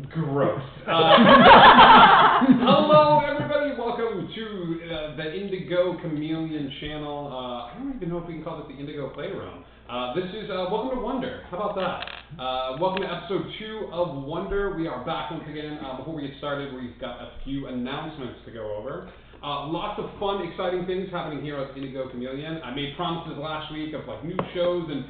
Gross. Hello, everybody. Welcome to the Indigo Chameleon channel. I don't even know if we can call it the Indigo Playroom. This is Welcome to Wonder. How about that? Welcome to episode 2 of Wonder. We are back once again. Before we get started, we've got a few announcements to go over. Lots of fun, exciting things happening here at Indigo Chameleon. I made promises last week of like new shows and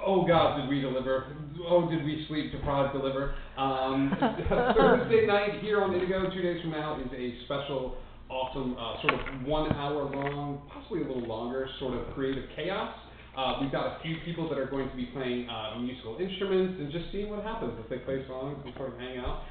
oh God, did we deliver? Oh, did we sleep deprived deliver? Thursday night here on Indigo, 2 days from now, is a special, awesome, sort of 1 hour long, possibly a little longer, sort of creative chaos. We've got a few people that are going to be playing musical instruments and just seeing what happens if they play songs and sort of hang out.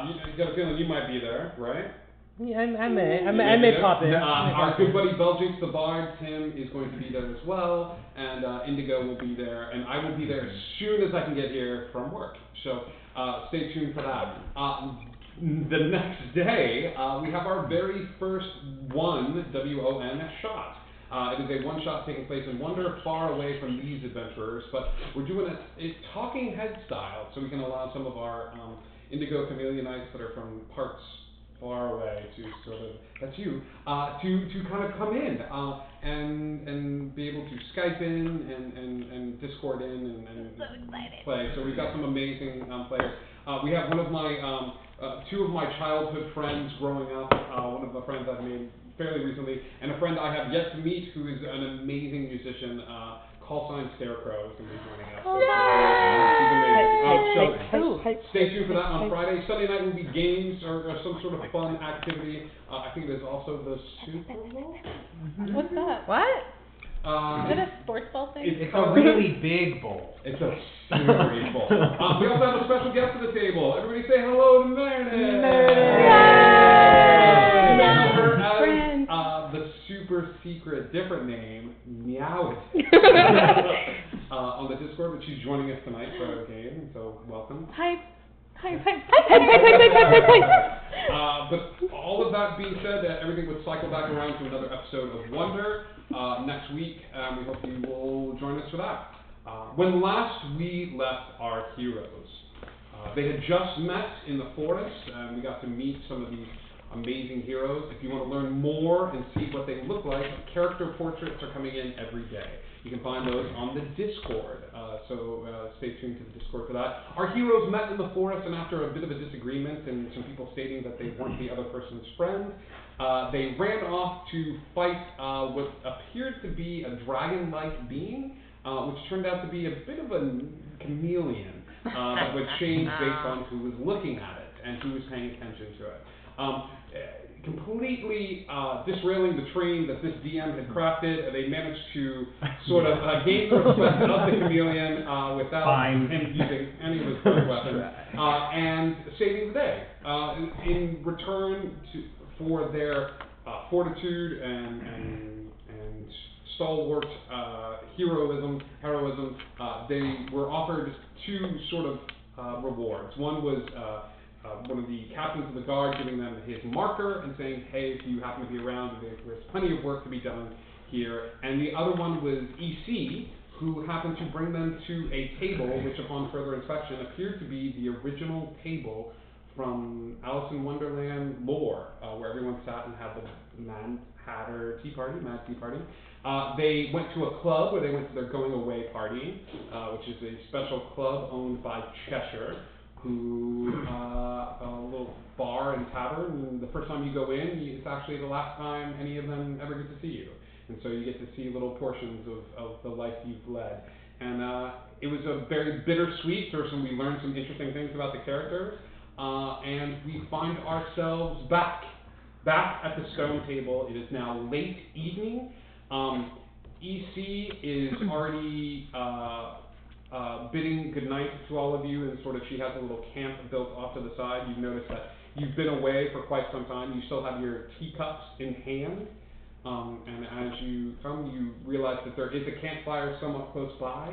You got a feeling you might be there, right? Yeah, I may pop in. Our good buddy Beljinx the Bard, Tim, is going to be there as well, and Indigo will be there, and I will be there as soon as I can get here from work. So stay tuned for that. The next day, we have our very first WON shot. It is a one-shot taking place in Wonder, far away from these adventurers, but we're doing it talking head style, so we can allow some of our Indigo Chameleonites that are from parts far away to sort of, that's you, to kind of come in and be able to Skype in and Discord in and so excited. Play. So we've got some amazing players. We have one of my, 2 of my childhood friends growing up, one of the friends I've made fairly recently, and a friend I have yet to meet who is an amazing musician, call sign Scarecrow is going to be joining us. Oh, so stay tuned for that on Friday. Sunday night will be games or some sort of fun activity. I think it is also the Super Bowl. What's that? What? Is it a sports ball thing? It's a really big bowl. It's a super big bowl. We also have a special guest at the table. Everybody say hello to Menneth. The super secret, different name, Meowth, on the Discord, but she's joining us tonight for our game, so welcome. Hi. But all of that being said, everything would cycle back around to another episode of Wonder next week, and we hope you will join us for that. When last we left our heroes, they had just met in the forest, and we got to meet some of these amazing heroes. If you want to learn more and see what they look like, character portraits are coming in every day. You can find those on the Discord, so stay tuned to the Discord for that. Our heroes met in the forest, and after a bit of a disagreement and some people stating that they weren't the other person's friend, they ran off to fight what appeared to be a dragon-like being, which turned out to be a bit of a chameleon that would change based on who was looking at it and who was paying attention to it. Completely disrailing the train that this DM had crafted, they managed to sort of gain the respect of the chameleon without him using any of his current weapons, and saving the day. In return for their fortitude and stalwart heroism, they were offered 2 sort of rewards. One was one of the captains of the guard giving them his marker and saying, hey, if you happen to be around, there's plenty of work to be done here. And the other one was EC, who happened to bring them to a table, which upon further inspection appeared to be the original table from Alice in Wonderland lore, where everyone sat and had the Mad Tea Party. They went to a club where they went to their going away party, which is a special club owned by Cheshire, who a little bar and tavern, and the first time you go in, it's actually the last time any of them ever get to see you. And so you get to see little portions of the life you've led. And it was a very bittersweet, we learned some interesting things about the characters, and we find ourselves back at the stone table. It is now late evening. EC is already bidding goodnight to all of you, and sort of she has a little camp built off to the side. You've noticed that you've been away for quite some time. You still have your teacups in hand, and as you come, you realize that there is a campfire somewhat close by,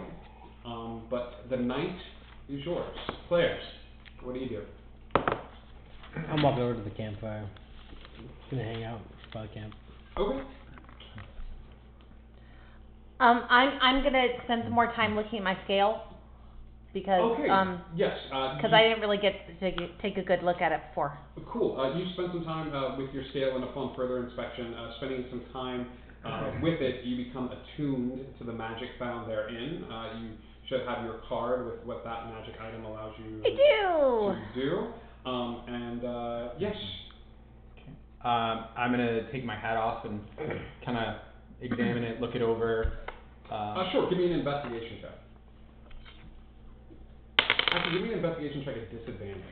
but the night is yours. Players, what do you do? I'm walking over to the campfire. Gonna hang out by the camp. Okay. I'm gonna spend some more time looking at my scale because yes. Because I didn't really get to take a good look at it before. Cool. You spent some time with your scale, and upon further inspection, spending some time with it, you become attuned to the magic found therein. You should have your card with what that magic item allows you to do. Yes. Okay. I'm gonna take my hat off and kind of examine it, look it over. Sure. Give me an investigation check. Actually, give me an investigation check at disadvantage.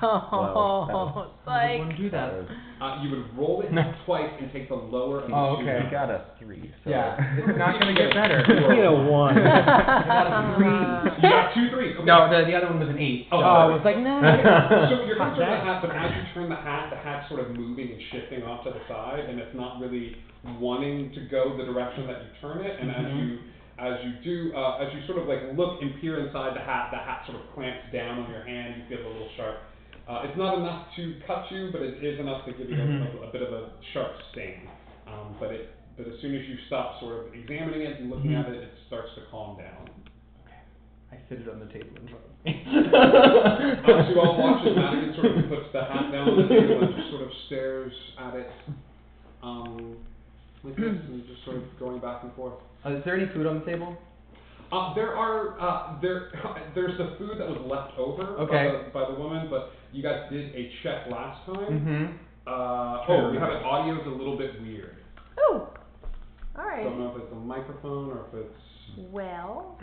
Oh, I wouldn't do that. You would roll it twice and take the lower of the two. Okay. I got a 3. So. Yeah, it's not gonna get better. You get a 1. I got a 3. You got 2 3s. Okay. No, the other one was an 8. Oh, I was like, no. So you're going to turn the hat, but as you turn the hat's sort of moving and shifting off to the side, and it's not really wanting to go the direction that you turn it. And as you sort of like look and peer inside the hat sort of clamps down on your hand. You feel a little sharp. It's not enough to cut you, but it is enough to give you a bit of a sharp sting. But as soon as you stop sort of examining it and looking at it, it starts to calm down. I sit it on the table in front of me. So you all watch as Madigan sort of puts the hat down on the table and just sort of stares at it like this, and just sort of going back and forth. Is there any food on the table? There's the food that was left over by the woman, but you guys did a check last time. You have it. Audio's a little bit weird. Oh, all right. Don't know if it's a microphone or if it's. Well,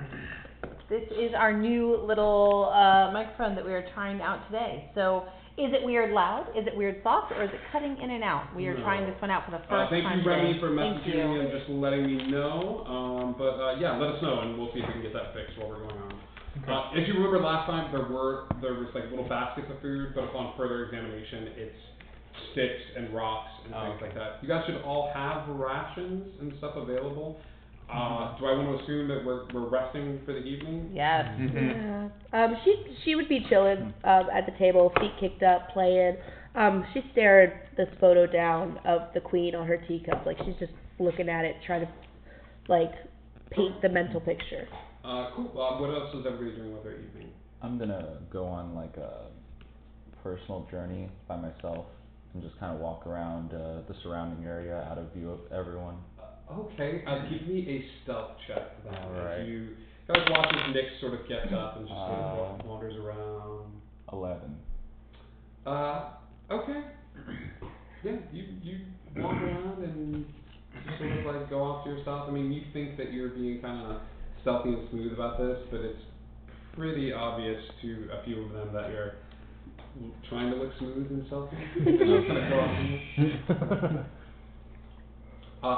this is our new little microphone that we are trying out today. So, is it weird loud? Is it weird soft? Or is it cutting in and out? We are trying this one out for the first time. Thank you, Remy, for Thank messaging you. me and just letting me know. Yeah, let us know, and we'll see if we can get that fixed while we're going on. Okay. As you remember last time, there was like little baskets of food, but upon further examination, it's sticks and rocks and things like that. You guys should all have rations and stuff available. Do I want to assume that we're resting for the evening? Yes. Yeah. She would be chilling at the table, feet kicked up, playing. She stared this photo down of the queen on her teacup, like she's just looking at it, trying to like paint the mental picture. Cool. What else is everybody doing with their evening? I'm gonna go on like a personal journey by myself and just kind of walk around the surrounding area out of view of everyone. Okay, give me a stealth check then. Alright. You guys watch as Nick sort of gets up and just sort of wanders around. 11. Okay. Yeah, you walk around and just sort of like go off to yourself. I mean, you think that you're being kind of stealthy and smooth about this, but it's pretty obvious to a few of them that you're trying to look smooth and stealthy. They just kind of go off.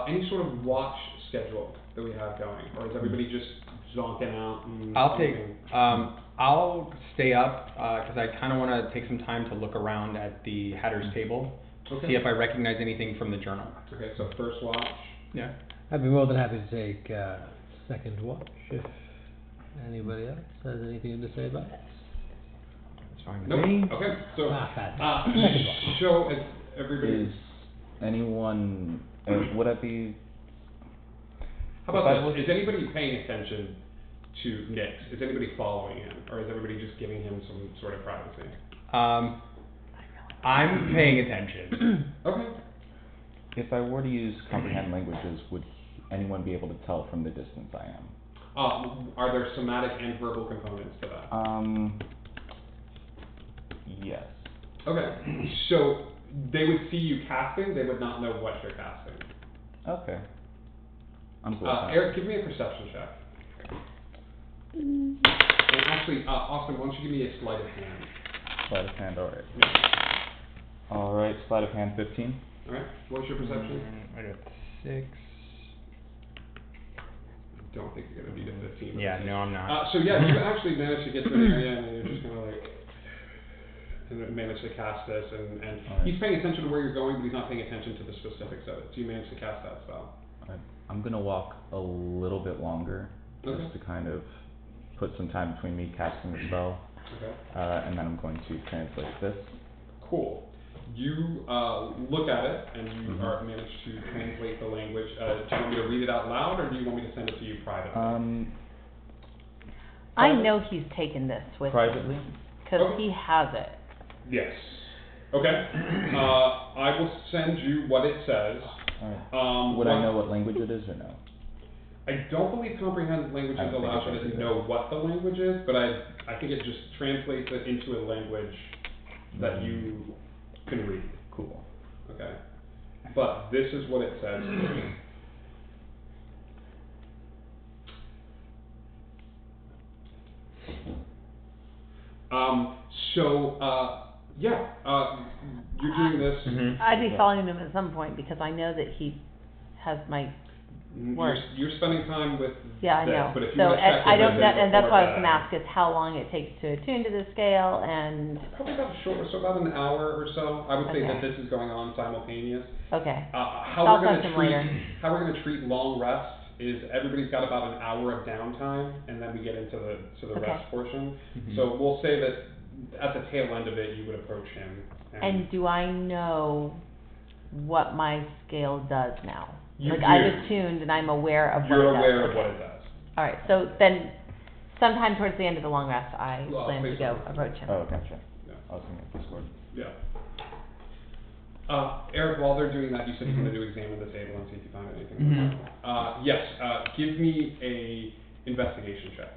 Any sort of watch schedule that we have going, or is everybody just zonking out? And I'll stay up because I kind of want to take some time to look around at the Hatter's table, see if I recognize anything from the journal. Okay, so first watch. Yeah. I'd be more than happy to take second watch if anybody else has anything to say about it. That's fine with Nope. me. Okay, so Second watch. show everybody. Is anyone, would I be... How about this? Is anybody paying attention to Nick? Is anybody following him, or is everybody just giving him some sort of privacy? I'm paying attention. Okay. If I were to use comprehend languages, would anyone be able to tell from the distance I am? Are there somatic and verbal components to that? Yes. Okay, so they would see you casting, they would not know what you're casting. Okay. I'm cool with that. Eric, give me a perception check. And actually, Austin, why don't you give me a sleight of hand? Sleight of hand, alright. Yeah. Alright, sleight of hand 15. Alright, what's your perception? I got 6. Don't think you're going to beat a 15. Yeah, no, I'm not. So yeah, you actually managed to get to an area and you're just kind of like, and managed to cast this, and he's paying attention to where you're going, but he's not paying attention to the specifics of it. So you managed to cast that spell. I'm gonna walk a little bit longer, just to kind of put some time between me casting the spell. Okay. And then I'm going to translate this. Cool. You look at it, and you are managed to translate the language. Do you want me to read it out loud, or do you want me to send it to you privately? I know he's taken this with him, Privately? because Okay. he has it. Yes. Okay. I will send you what it says. Alright. Would I know what language it is or no? I don't believe comprehend languages I don't think allows it you does to either. know what the language is, but I think it just translates it into a language that you can read. Cool. Okay. But this is what it says. Yeah, you're doing this. Mhm. I'd be following him at some point, because I know that he has my work. You're spending time with Yeah, I this, know. but if you So, want to check I with don't, it and that's before what I was gonna that- ask, is how long it takes to attune to the scale, and, Probably about about an hour or so. I would say that Okay. this is going on simultaneous. okay. How I'll we're talk gonna to him treat later. how we're gonna treat long rests is everybody's got about an hour of downtime, and then we get into the Okay. rest portion. Mhm. So we'll say that at the tail end of it, you would approach him. And do I know what my scale does now? You Like, do. I've attuned and I'm aware of what it does. You're aware of Okay. what it does. Alright, so then, sometime towards the end of the long rest, I Well, plan to please go don't. approach him. Oh, gotcha. Yeah. I was thinking of Discord. Yeah. Eric, while they're doing that, you said you're Mhm. going to examine the table and see if you find anything. Mhm. Yes, give me a investigation check.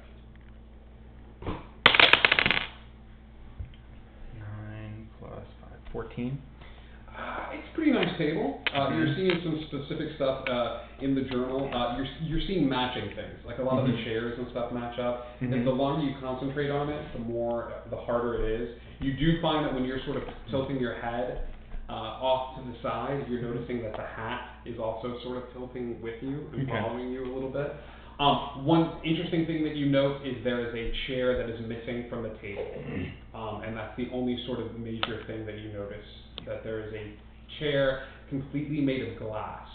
9 plus 5, 14. It's a pretty nice table. You're seeing some specific stuff in the journal. You're seeing matching things, like a lot of the Mhm. chairs and stuff match up. Mhm. And the longer you concentrate on it, the harder it is. You do find that when you're sort of tilting your head off to the side, you're noticing that the hat is also sort of tilting with you and Okay. following you a little bit. One interesting thing that you note is there is a chair that is missing from the table, and that's the only sort of major thing that you notice, that there is a chair completely made of glass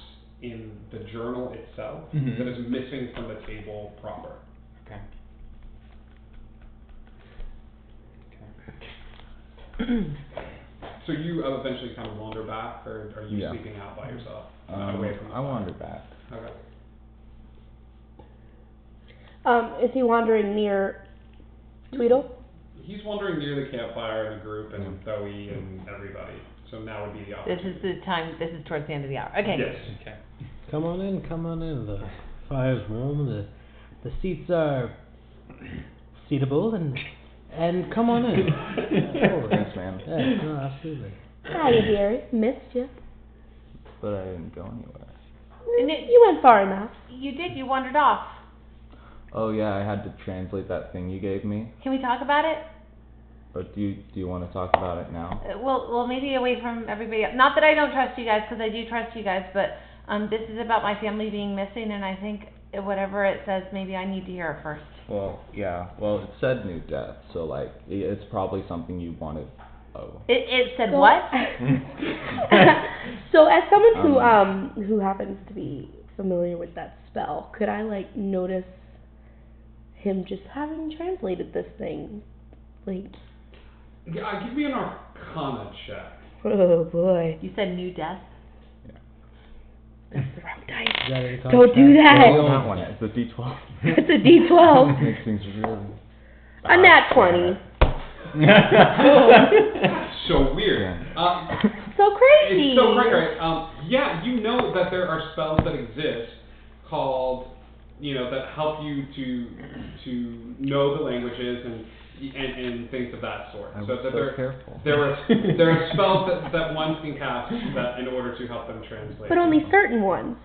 in the journal itself Mhm. that is missing from the table proper. Okay. So you eventually kind of wander back, or are you Yeah. sleeping out by yourself, away from the I fire? wander back. Okay. Is he wandering near Tweedle? He's wandering near the campfire in a group, and Yeah. Bowie and everybody. So now would be the This opportunity. is the time, this is towards the end of the hour. Okay. Yes. Okay. Come on in, the fire's warm, the seats are seatable, and come on in. Thanks, man. Yeah, no, absolutely. Hiya, dearie. Missed you. But I didn't go anywhere. And it- You went far enough. You did, you wandered off. Oh yeah, I had to translate that thing you gave me. Can we talk about it? Or do you want to talk about it now? Well, maybe away from everybody else. Not that I don't trust you guys, because I do trust you guys, but, this is about my family being missing, and I think whatever it says, maybe I need to hear it first. Well, yeah. Well, it said new death, so like it's probably something you wanted. Oh. It said So- what? So, as someone who happens to be familiar with that spell, could I like notice him just having translated this thing? Like, Yeah, give me an Arcana check. oh boy, You said new death? that's the wrong Is dice. that in Don't do contract? that. Well, not one. It's a D12. It's a D12. Makes things really. A nat 20. So weird. Yeah. So crazy. It's so great, right? Yeah, you know that there are spells that exist called, that help you to know the languages and things of that sort. I was that so there, careful. there are spells that one can cast that in order to help them translate. But only certain ones.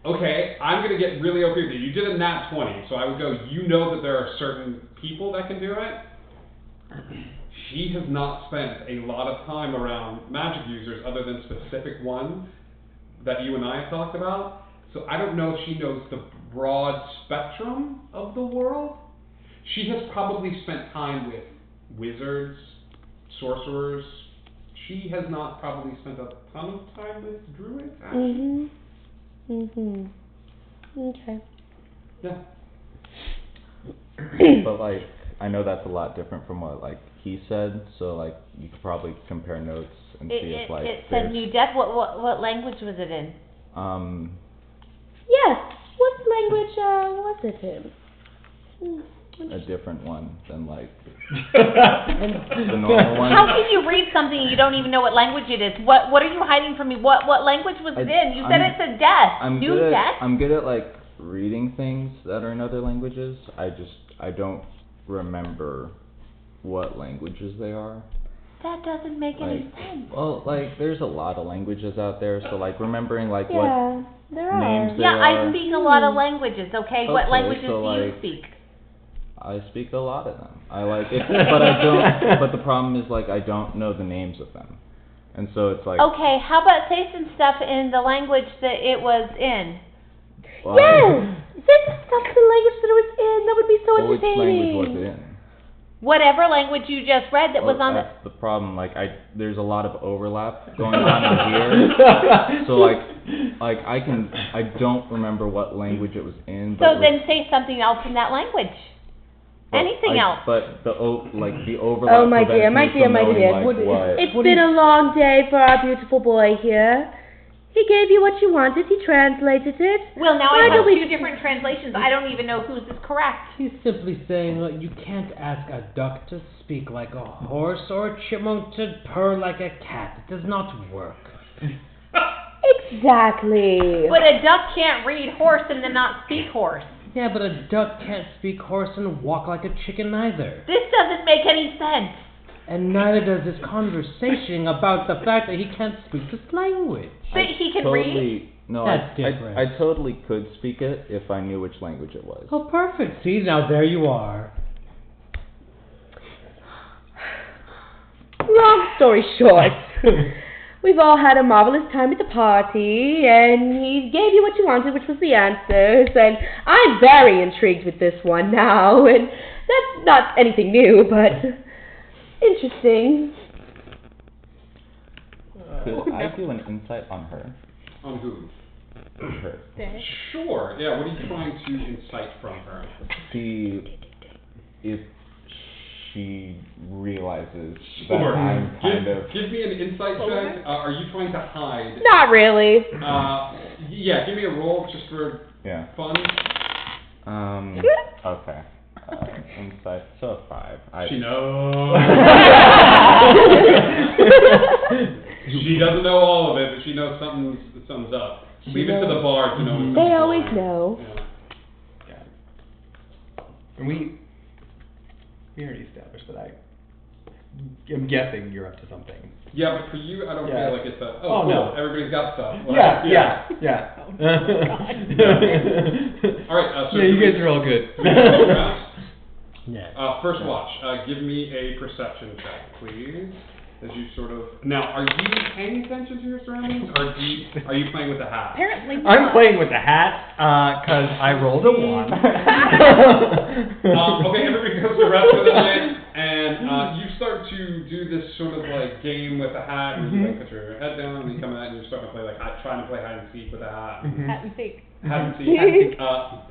Okay, I'm gonna get really OP with you. You did a nat 20, so I would go, you know that there are certain people that can do it. She has not spent a lot of time around magic users other than specific ones that you and I have talked about. So I don't know if she knows the broad spectrum of the world. She has probably spent time with wizards, sorcerers. She has not probably spent a ton of time with druids, actually. Okay. Yeah. But like, I know that's a lot different from what like he said. So like, you could probably compare notes and see if like It said there's- new death. What language was it in? Yes. What language was it in? a different one than like the normal one. How can you read something and you don't even know what language it is? What are you hiding from me? What language was it in? You said it's a death. I'm good at like reading things that are in other languages. I don't remember what languages they are. That doesn't make any sense. Well, like there's a lot of languages out there, so like remembering like Yeah, what there are. names they Yeah, are. I speak a lot of languages, okay? What Okay, languages so, do you like, speak? I speak a lot of them. I like it, but I don't. But the problem is like I don't know the names of them, and so it's like. Okay, how about say some stuff in the language that it was in? Well, Yes! Say some stuff in the language that it was in. That would be so well, which entertaining. language was it in? Whatever language you just read that was Well, on the... that's the problem. Like there's a lot of overlap going on in here. So like I don't remember what language it was in. But So then say something else in that language. Anything else. But the overlap. Oh, my dear, prevents me from knowing, like, what. It's been a long day for our beautiful boy here. He gave you what you wanted. He translated it. Well, now Why I have don't we- two different translations. I don't even know whose is correct. He's simply saying, look, you can't ask a duck to speak like a horse or a chipmunk to purr like a cat. It does not work. Exactly. But a duck can't read horse and then not speak horse. Yeah, but a duck can't speak horse and walk like a chicken either. This doesn't make any sense. And neither does this conversation about the fact that he can't speak this language. But he can read. No, That's different. I totally could speak it if I knew which language it was. Oh, perfect. See, now there you are. Long story short, we've all had a marvelous time at the party, and he gave you what you wanted, which was the answers, and I'm very intrigued with this one now, and that's not anything new, but interesting. Could I do an insight on her? On who? Her. Sure. Yeah. What are you trying to incite from her? See if she realizes Sure. that I'm kind of. Give me an insight check. Are you trying to hide? Not really. Yeah. Give me a roll just for Yeah. fun. Okay. Insight. So 5. She knows. She doesn't know all of it, but she knows something's up. Leave it to the bard to know. They always know. Yeah. And we already established that I'm guessing you're up to something. Yeah, but for you, I don't Yeah. feel like it's a. Oh, Cool. no. Everybody's got stuff. Like, Yeah. All right. So yeah, you guys are all good. Yeah. First watch. Give me a perception check, please. As you sort of now, are you paying attention to your surroundings, or are you playing with the hat? Apparently not. I'm playing with the hat because I rolled a 1. Okay, everybody goes to the rest of the night, and you start to do this sort of like game with the hat, where you like put your head down, and you come out, and you're starting to play like trying to play hide and seek with the hat. Hat and seek. Hat and seek.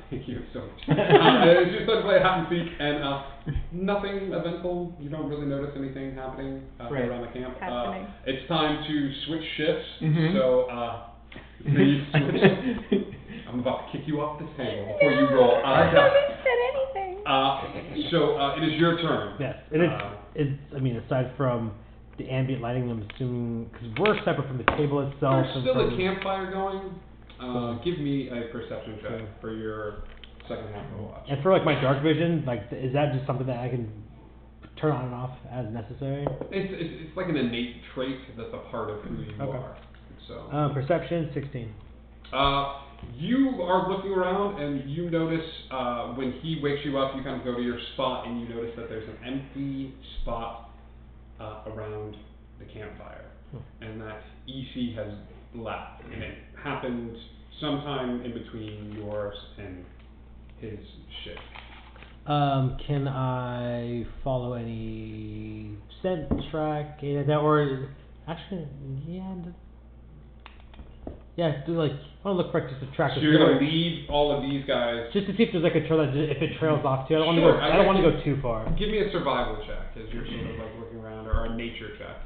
Thank you so much. You start to play hat and seek, and nothing eventful. You don't really notice anything happening around the camp. Happening. It's time to switch shifts. Mhm. So please switch. I'm about to kick you off this table before you roll. I haven't said anything. So it is your turn. Yes. It's, I mean, aside from the ambient lighting, I'm assuming, because we're separate from the table itself. There's and still a from- campfire going. Give me a perception check for your second half of the watch. And for like my dark vision, like, is that just something that I can turn on and off as necessary? It's like an innate trait that's a part of who you Okay. are. So. Perception 16. You are looking around and you notice when he wakes you up, you kind of go to your spot and you notice that there's an empty spot around the campfire, and that EC has left, and it happened sometime in between yours and his shift. Can I follow any scent track, any of that, or actually, do like I want to look for just a track. So you're gonna leave all of these guys. Just to see if there's like a trail that if it trails off too. I don't want to Sure, go. I don't want to go too far. Give me a survival check as you're sort of like looking around, or a nature check.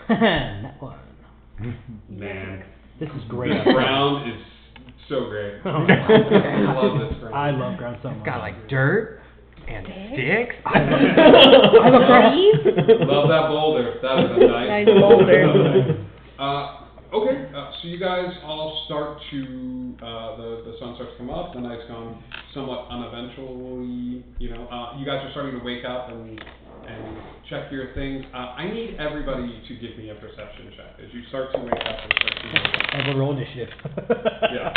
That one. Man, This is great. this ground is So great. Oh. I love this ground. I love ground so much. It's got like dirt and sticks. I have a breeze. Love that boulder. That is a nice Nice boulder. Okay, so you guys all start to, the sun starts to come up, the night's gone somewhat uneventfully, you guys are starting to wake up and check your things. I need everybody to give me a perception check as you start to wake up and start to wake up. I have a roll initiative. Yeah.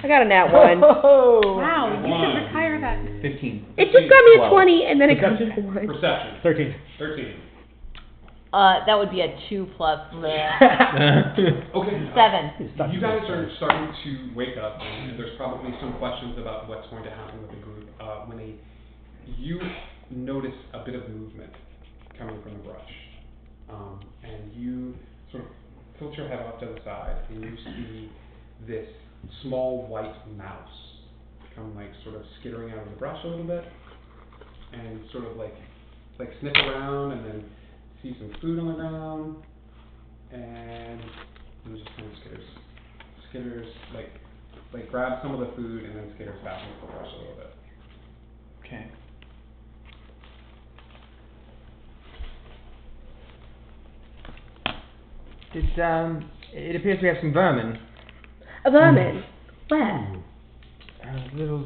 I got a nat 1. Wow, you One. should retire that. 15. It just got me a 12. 20 and then it comes Perception? to 1. Perception. 13. 13. That would be a 2 plus Okay. 7. You guys are starting to wake up, and there's probably some questions about what's going to happen with the group. When you notice a bit of movement coming from the brush, and you sort of tilt your head off to the side, and you see this small white mouse come sort of skittering out of the brush a little bit, and sort of like sniff around, and then see some food on the ground, and it just kind of skitters, like grabs some of the food and then skitters back into the brush a little bit. Okay. It appears we have some vermin. A vermin. Where? A little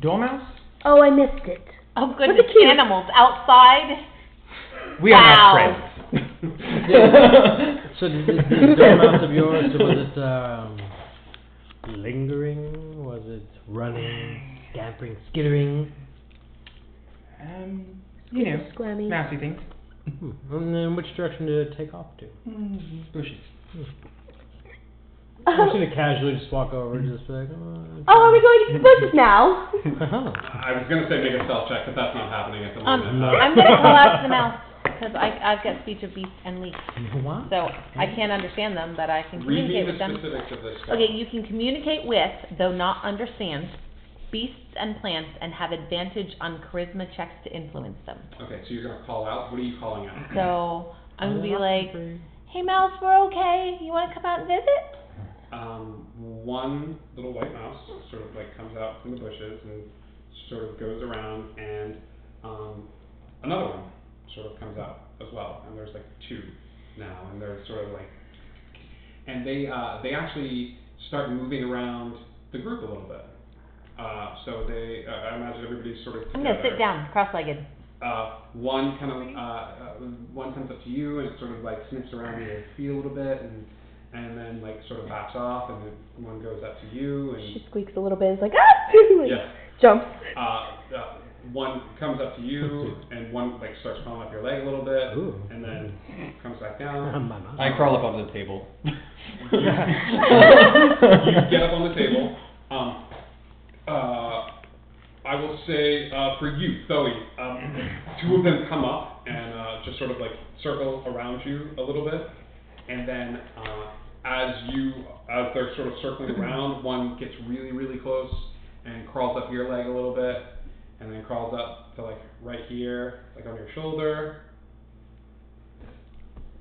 dormouse. Oh, I missed it. Oh What's goodness, a cute- animals outside. We are Wow. not friends. So the dormouse of yours, so was it lingering? Was it running, scampering, skittering? Squammy. Mousy things. And then which direction did it take off to? Bushes. I'm just gonna casually just walk over and just be like, Oh, are we going to the bushes now? oh. I was gonna say make a stealth check, but that's not happening at the moment. No. I'm gonna call out to the mouse because I've got speech of beast and leaf, Wow. so I can't understand them, but I can Read me communicate the with them. specifics of this spell. Okay, you can communicate with, though not understand, beasts and plants and have advantage on charisma checks to influence them. Okay, so you're gonna call out. What are you calling out? So I'm gonna be like, hey mouse, we're okay. You wanna come out and visit? One little white mouse sort of comes out from the bushes and sort of goes around, and another one sort of comes out as well, and there's two now, and they're sort of and they actually start moving around the group a little bit. So they, I imagine everybody's sort of together. I'm gonna sit down, cross-legged. One one comes up to you and it sort of sniffs around your feet a little bit, and then sort of backs off, and then one goes up to you and She squeaks a little bit. It's like, ah! Like, yeah. jumps. One comes up to you and one starts crawling up your leg a little bit, Ooh. and then comes back down. I crawl up onto the table. You get up on the table. I will say for you, Zoe, two of them come up and just sort of circle around you a little bit, and then as they're sort of circling around, one gets really, really close and crawls up your leg a little bit, and then crawls up to right here, on your shoulder,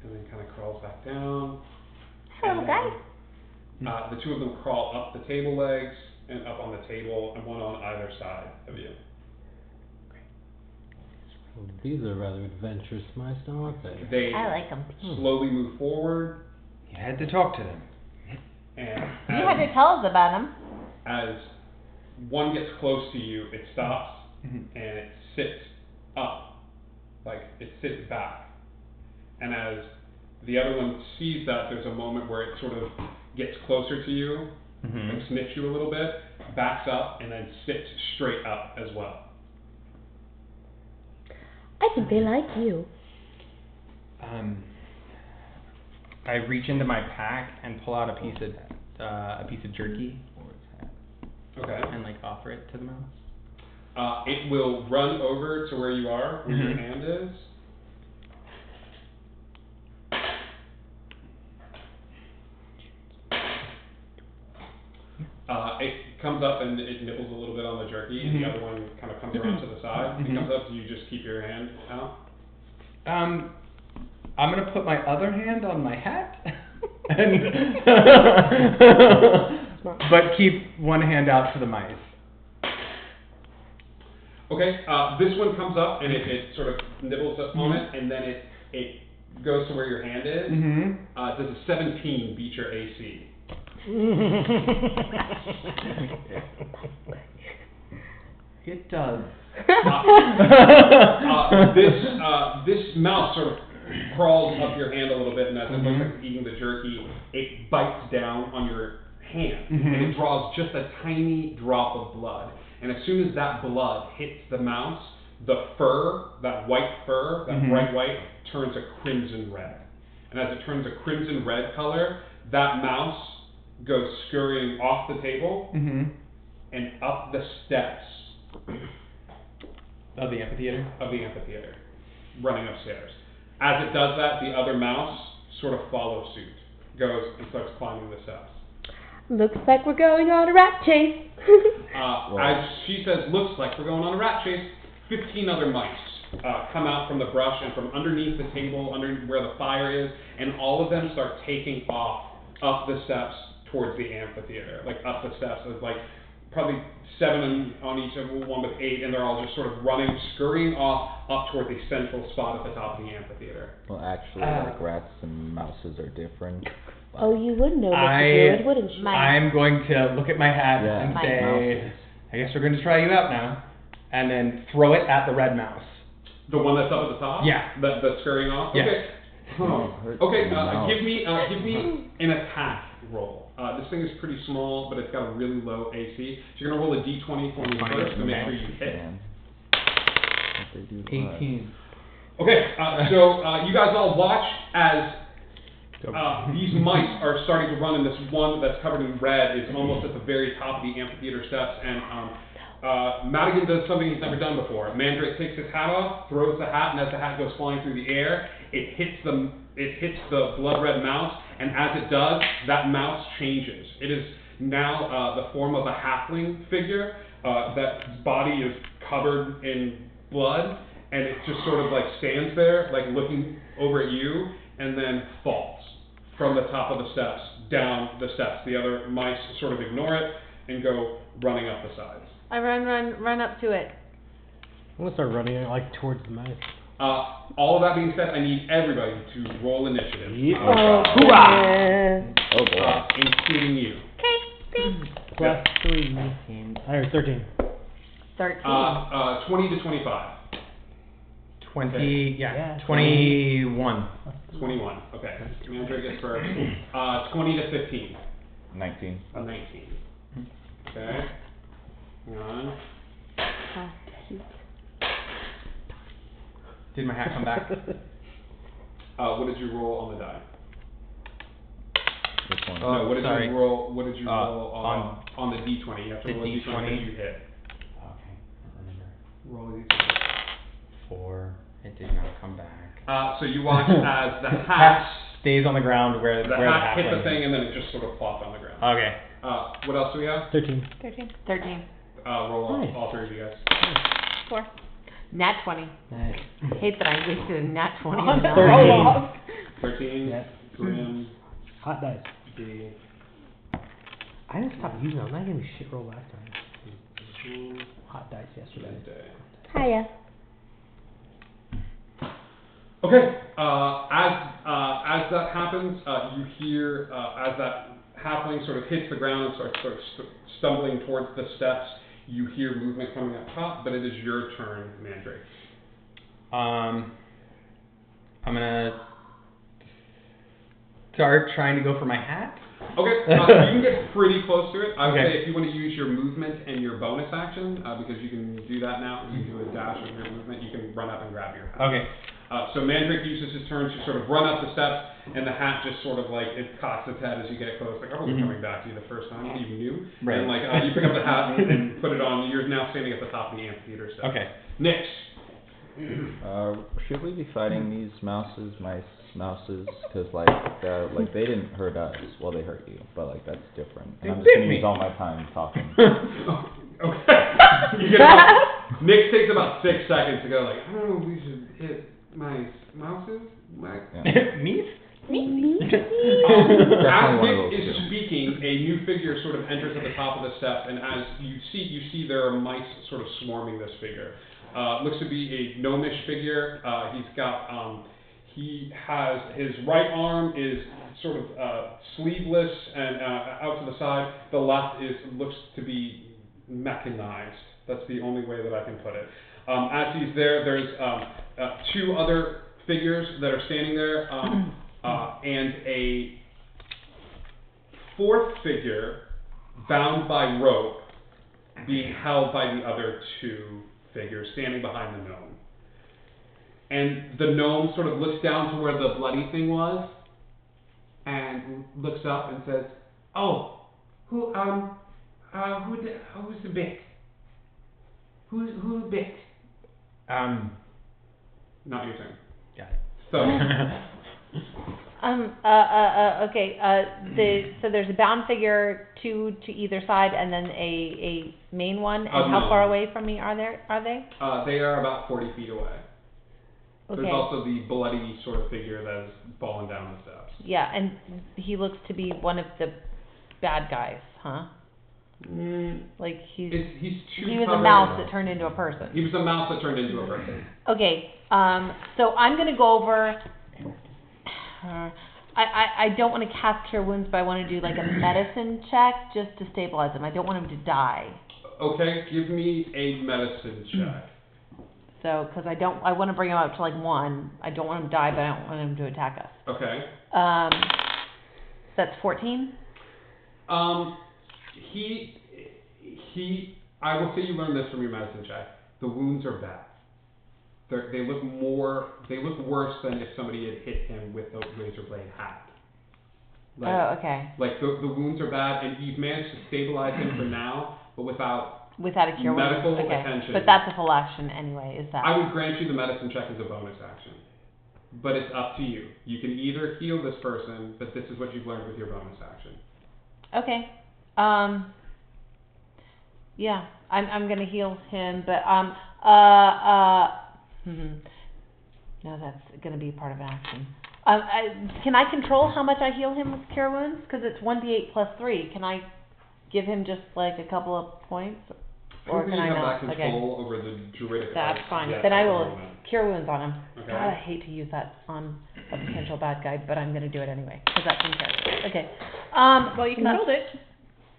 and then kind of crawls back down. Hello, And guys. then, the two of them crawl up the table legs and up on the table, and one on either side of you. Well, these are rather adventurous mice, aren't they? They I like them. slowly move forward, You had to talk to them. and You had to tell us about them. as one gets close to you, it stops, Mhm. and it sits up, it sits back. And as the other one sees that, there's a moment where it sort of gets closer to you, Mhm. sniffs you a little bit, backs up, and then sits straight up as well. I think they like you. I reach into my pack and pull out a piece of jerky Okay. and offer it to the mouse. It will run over to where you are, where your Mhm. hand is. It comes up and it nibbles a little bit on the jerky, and the other one kind of comes around to the side. It comes up, do you just keep your hand out? I'm gonna put my other hand on my hat and Smart. but keep one hand out to the mice. Okay, this one comes up and it sort of nibbles up on it, and then it goes to where your hand is. Mm-hmm. Does a 17 beat your AC? It does. This mouse sort of crawls up your hand a little bit, and as it looks like it's eating the jerky, it bites down on your hand, and it draws just a tiny drop of blood. And as soon as that blood hits the mouse, the fur, that white fur, that bright white, turns a crimson red. And as it turns a crimson red color, that mouse goes scurrying off the table and up the steps Of the amphitheater? of the amphitheater, running upstairs. As it does that, the other mouse sort of follows suit, goes and starts climbing the steps. Looks like we're going on a rat chase. As she says, looks like we're going on a rat chase, 15 other mice come out from the brush and from underneath the table, under where the fire is, and all of them start taking off up the steps towards the amphitheater, like up the steps. There's like probably 7 on each of one with 8, and they're all just sort of running, scurrying off up toward the central spot at the top of the amphitheater. Well, actually, like rats and mouses are different. Oh, you would know Mr. Druid, wouldn't you? I'm going to look at my hat Yeah. and Mice. say, Mouses. I guess we're going to try you out now. And then throw it at the red mouse. The one that's up at the top? Yeah. That's scurrying off? Yes. Okay. Hurt Okay, the mouse. give me an attack roll. This thing is pretty small, but it's got a really low AC. So you're going to roll a d20 for me first to make sure you hit. Man. What they do to us. 18. Okay, so you guys all watch as these mice are starting to run, and this one that's covered in red is almost at the very top of the amphitheater steps, and Madigan does something he's never done before. Mandrake takes his hat off, throws the hat, and as the hat goes flying through the air, it hits the blood red mouse, and as it does, that mouse changes. It is now the form of a halfling figure. That body is covered in blood, and it just sort of like stands there, like looking over at you, and then falls from the top of the steps down the steps. The other mice sort of ignore it and go running up the sides. I run up to it. I'm gonna start running like towards the mouse. All of that being said, I need everybody to roll initiative, Oh, Hoorah! man. Oh boy. including you. Okay, thanks. Plus 3. I heard 13. 13. 20 to 25. 20, yeah, Yeah. 21. 21. Okay. Mandrake gets first. 20 to 15. 19. 19. Okay. Hang on. Did my hat come back? What did you roll on the die? Which one? Oh, No, what did sorry. you roll? What did you roll on on the d20? You have to the roll a d20 D20. that you hit. Okay, I remember. Roll a d20. 4. It did not come back. So you watch as the Hat hat, stays on the ground where the where hat hit the halfling thing, is. and then it just sort of flopped on the ground. Okay. What else do we have? 13. 13. Roll Nice. all 3 of you guys. 4. Nat 20. Nice. Hate that I wasted a nat 20 Oh, on no. that. 13. Yeah. Grim. Hot dice. D. I didn't stop using them. I gave me shit roll last time. Hot dice yesterday. Midday. Hiya. Okay, as that happens, you hear, as that halfling sort of hits the ground and starts sort of stumbling towards the steps, you hear movement coming up top, but it is your turn, Mandrake. I'm gonna start trying to go for my hat. Okay, you can get pretty close to it. I would Okay. say if you want to use your movement and your bonus action, because you can do that now, you can do a dash with your movement, you can run up and grab your hat. Okay. So Mandrake uses his turn to sort of run up the steps, and the hat just sort of like, it cocks its head as you get close, like, oh, we're coming back to you the first time, what are you new? Right. And like, you pick up the hat and put it on, you're now standing at the top of the amphitheater steps. Okay. Nyx. Should we be fighting these mouses? Because like they didn't hurt us. Well, they hurt you, but like that's different. They And I'm just bit gonna me. use all my time talking. Okay. You get about, Nyx takes about 6 seconds to go like, I don't know if we should hit mouses? Yeah. Meat? As one of Nick those is two. speaking, a new figure sort of enters at the top of the steps, and as you see there are mice sort of swarming this figure. Looks to be a gnomish figure. He has his right arm is sort of sleeveless and out to the side. The left looks to be mechanized. That's the only way that I can put it. As he's there, there's two other figures that are standing there, and a fourth figure bound by rope being held by the other two figures standing behind the gnome. And the gnome sort of looks down to where the bloody thing was and looks up and says, "Oh, who's the bit? Who's bit?" Not your turn. Got it. So, Okay, so there's a bound figure, two to either side, and then a main one, and how No. far away from me are they? they are about 40 feet away. Okay. There's also the bloody sort of figure that has fallen down the steps. Yeah, and he looks to be one of the bad guys, huh? Like he was a mouse that turned into a person. He was a mouse that turned into a person. Okay, so I'm gonna go over. I don't want to cast Cure Wounds, but I want to do like a medicine check just to stabilize him. I don't want him to die. Okay, give me a medicine check. So, because I want to bring him up to like 1. I don't want him to die, but I don't want him to attack us. Okay. That's 14. I will say you learned this from your medicine check. The wounds are bad. They look worse than if somebody had hit him with a razor blade hat. Oh, okay. Like the wounds are bad, and you've managed to stabilize him for now, but without a cure wounds. medical Okay. attention. But that's a full action anyway. Is that? I would grant you the medicine check as a bonus action, but it's up to you. You can either heal this person, but this is what you've learned with your bonus action. Okay. Yeah, I'm gonna heal him, but no, that's gonna be part of an action. Can I control how much I heal him with Cure Wounds? Because it's 1d8 plus 3. Can I give him just like a couple of points, or can I have not? that control over the druidic That's arts fine. yet Then I at the will moment. Cure Wounds on him. Okay. God, I hate to use that on a potential bad guy, but I'm gonna do it anyway because that's in character. Okay. Well, you controlled it.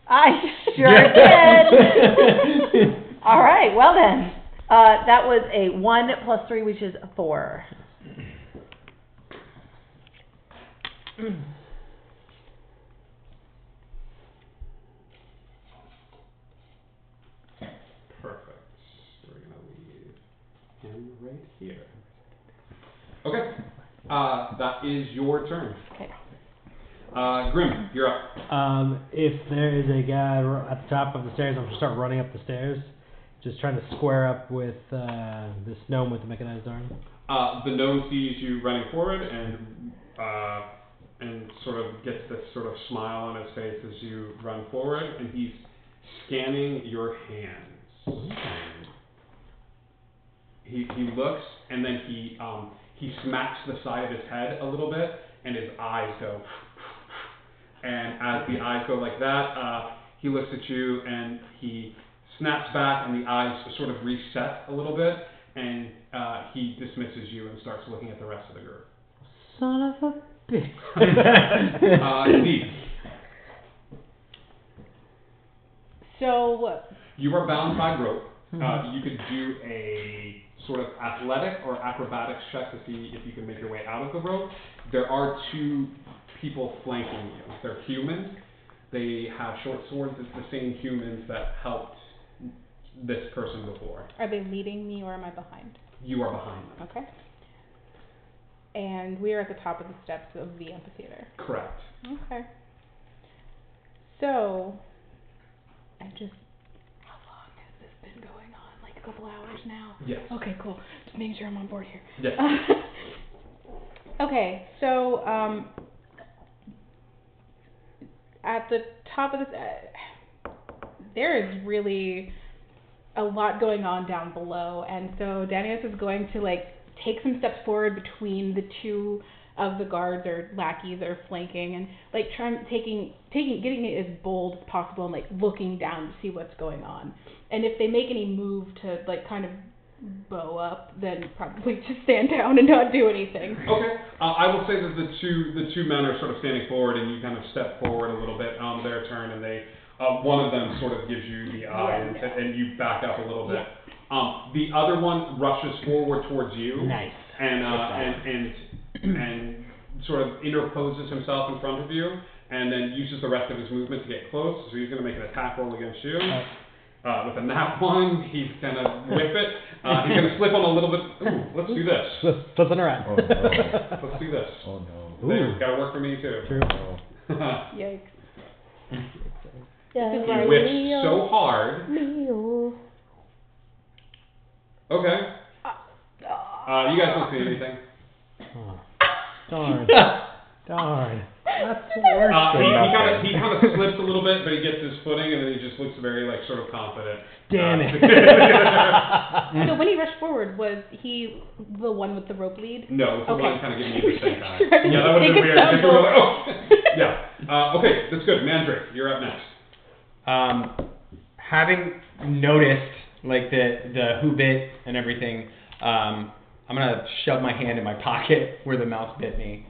I sure did. All right. Well then, that was a 1 plus 3, which is 4. Perfect. We're gonna leave him right here. Okay. That is your turn. Okay. Grim, you're up. If there is a guy at the top of the stairs, I'm gonna start running up the stairs, just trying to square up with this gnome with the mechanized arm. The gnome sees you running forward and sort of gets this sort of smile on his face as you run forward, and he's scanning your hands. He looks, and then he smacks the side of his head a little bit, and his eyes go. And as the eyes go like that, he looks at you and he snaps back, and the eyes sort of reset a little bit, and he dismisses you and starts looking at the rest of the group. Son of a bitch. Zeke, So, you are bound by rope. You could do a sort of athletic or acrobatics check to see if you can make your way out of the rope. There are two people flanking you. They're humans. They have short swords. It's the same humans that helped this person before. Are they leading me or am I behind? You are behind them. Okay. And we are at the top of the steps of the amphitheater. Correct. Okay. So, how long has this been going on? Like a couple hours now? Yes. Okay, cool. Just making sure I'm on board here. Yes. Okay, so, at the top of this, there is really a lot going on down below, and so Danius is going to like take some steps forward between the two of the guards or lackeys are flanking, and like getting it as bold as possible, and like looking down to see what's going on. And if they make any move to like kind of bow up, then probably just stand down and not do anything. Okay. I will say that the two men are sort of standing forward, and you kind of step forward a little bit on their turn, and they one of them sort of gives you the eye, and you back up a little bit. The other one rushes forward towards you. Nice. And sort of interposes himself in front of you, and then uses the rest of his movement to get close. So he's going to make an attack roll against you. With a nat 1, he's going to whip it. He's going to slip on a little bit. Ooh, let's do this. Flipping around. Oh, no. Let's do this. Oh no. There, got to work for me too. True. Yikes. He whips so hard. Okay. You guys don't see anything. Oh, darn. Darn. That's worse than he kind of slips a little bit, but he gets his footing, and then he just looks very like sort of confident. Damn it. So when he rushed forward, was he the one with the rope lead? No, it's the one kind of giving you the same time. Sure, Yeah, that would have been weird. example. If you were like, oh. Yeah. Okay, that's good. Mandrake, you're up next. Having noticed like the who bit and everything, I'm gonna shove my hand in my pocket where the mouse bit me.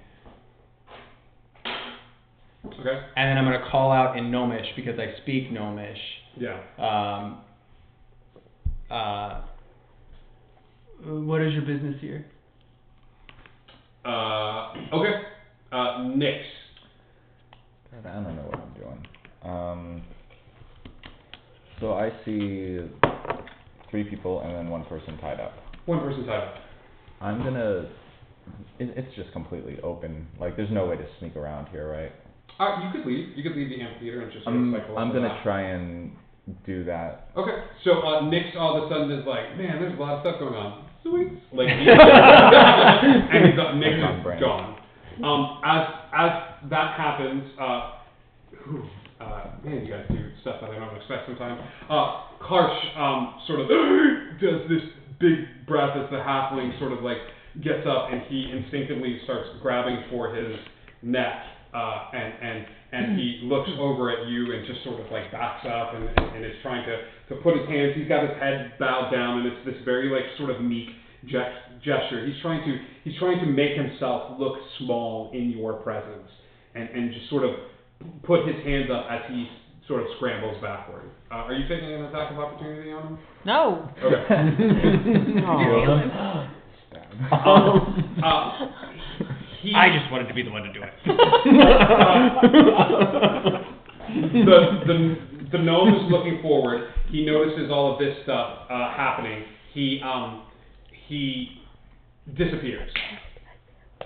Okay. And then I'm gonna call out in Gnomish because I speak Gnomish. Yeah. What is your business here? Okay. Nyx. God, I don't know what I'm doing. So I see 3 people and then 1 person tied up. One person tied up. I'm gonna. It's just completely open. Like, there's no way to sneak around here, right? You could leave. You could leave the amphitheater and just sort of cycle. I'm gonna try and do that. Okay. So Nyx all of a sudden is like, man, there's a lot of stuff going on. Sweet. Like, and Nyx is gone. As that happens, man, you guys do stuff that I don't expect sometimes. Karsh sort of does this big breath as the halfling sort of like gets up, and he instinctively starts grabbing for his neck, and he looks over at you and just sort of like backs up and is trying to put his hands. He's got his head bowed down, and it's this very like sort of meek gesture. He's trying to make himself look small in your presence, and just sort of put his hands up as he sort of scrambles backward. Are you taking an attack of opportunity on him? No. Okay. I just wanted to be the one to do it. The gnome is looking forward. He notices all of this stuff happening. He disappears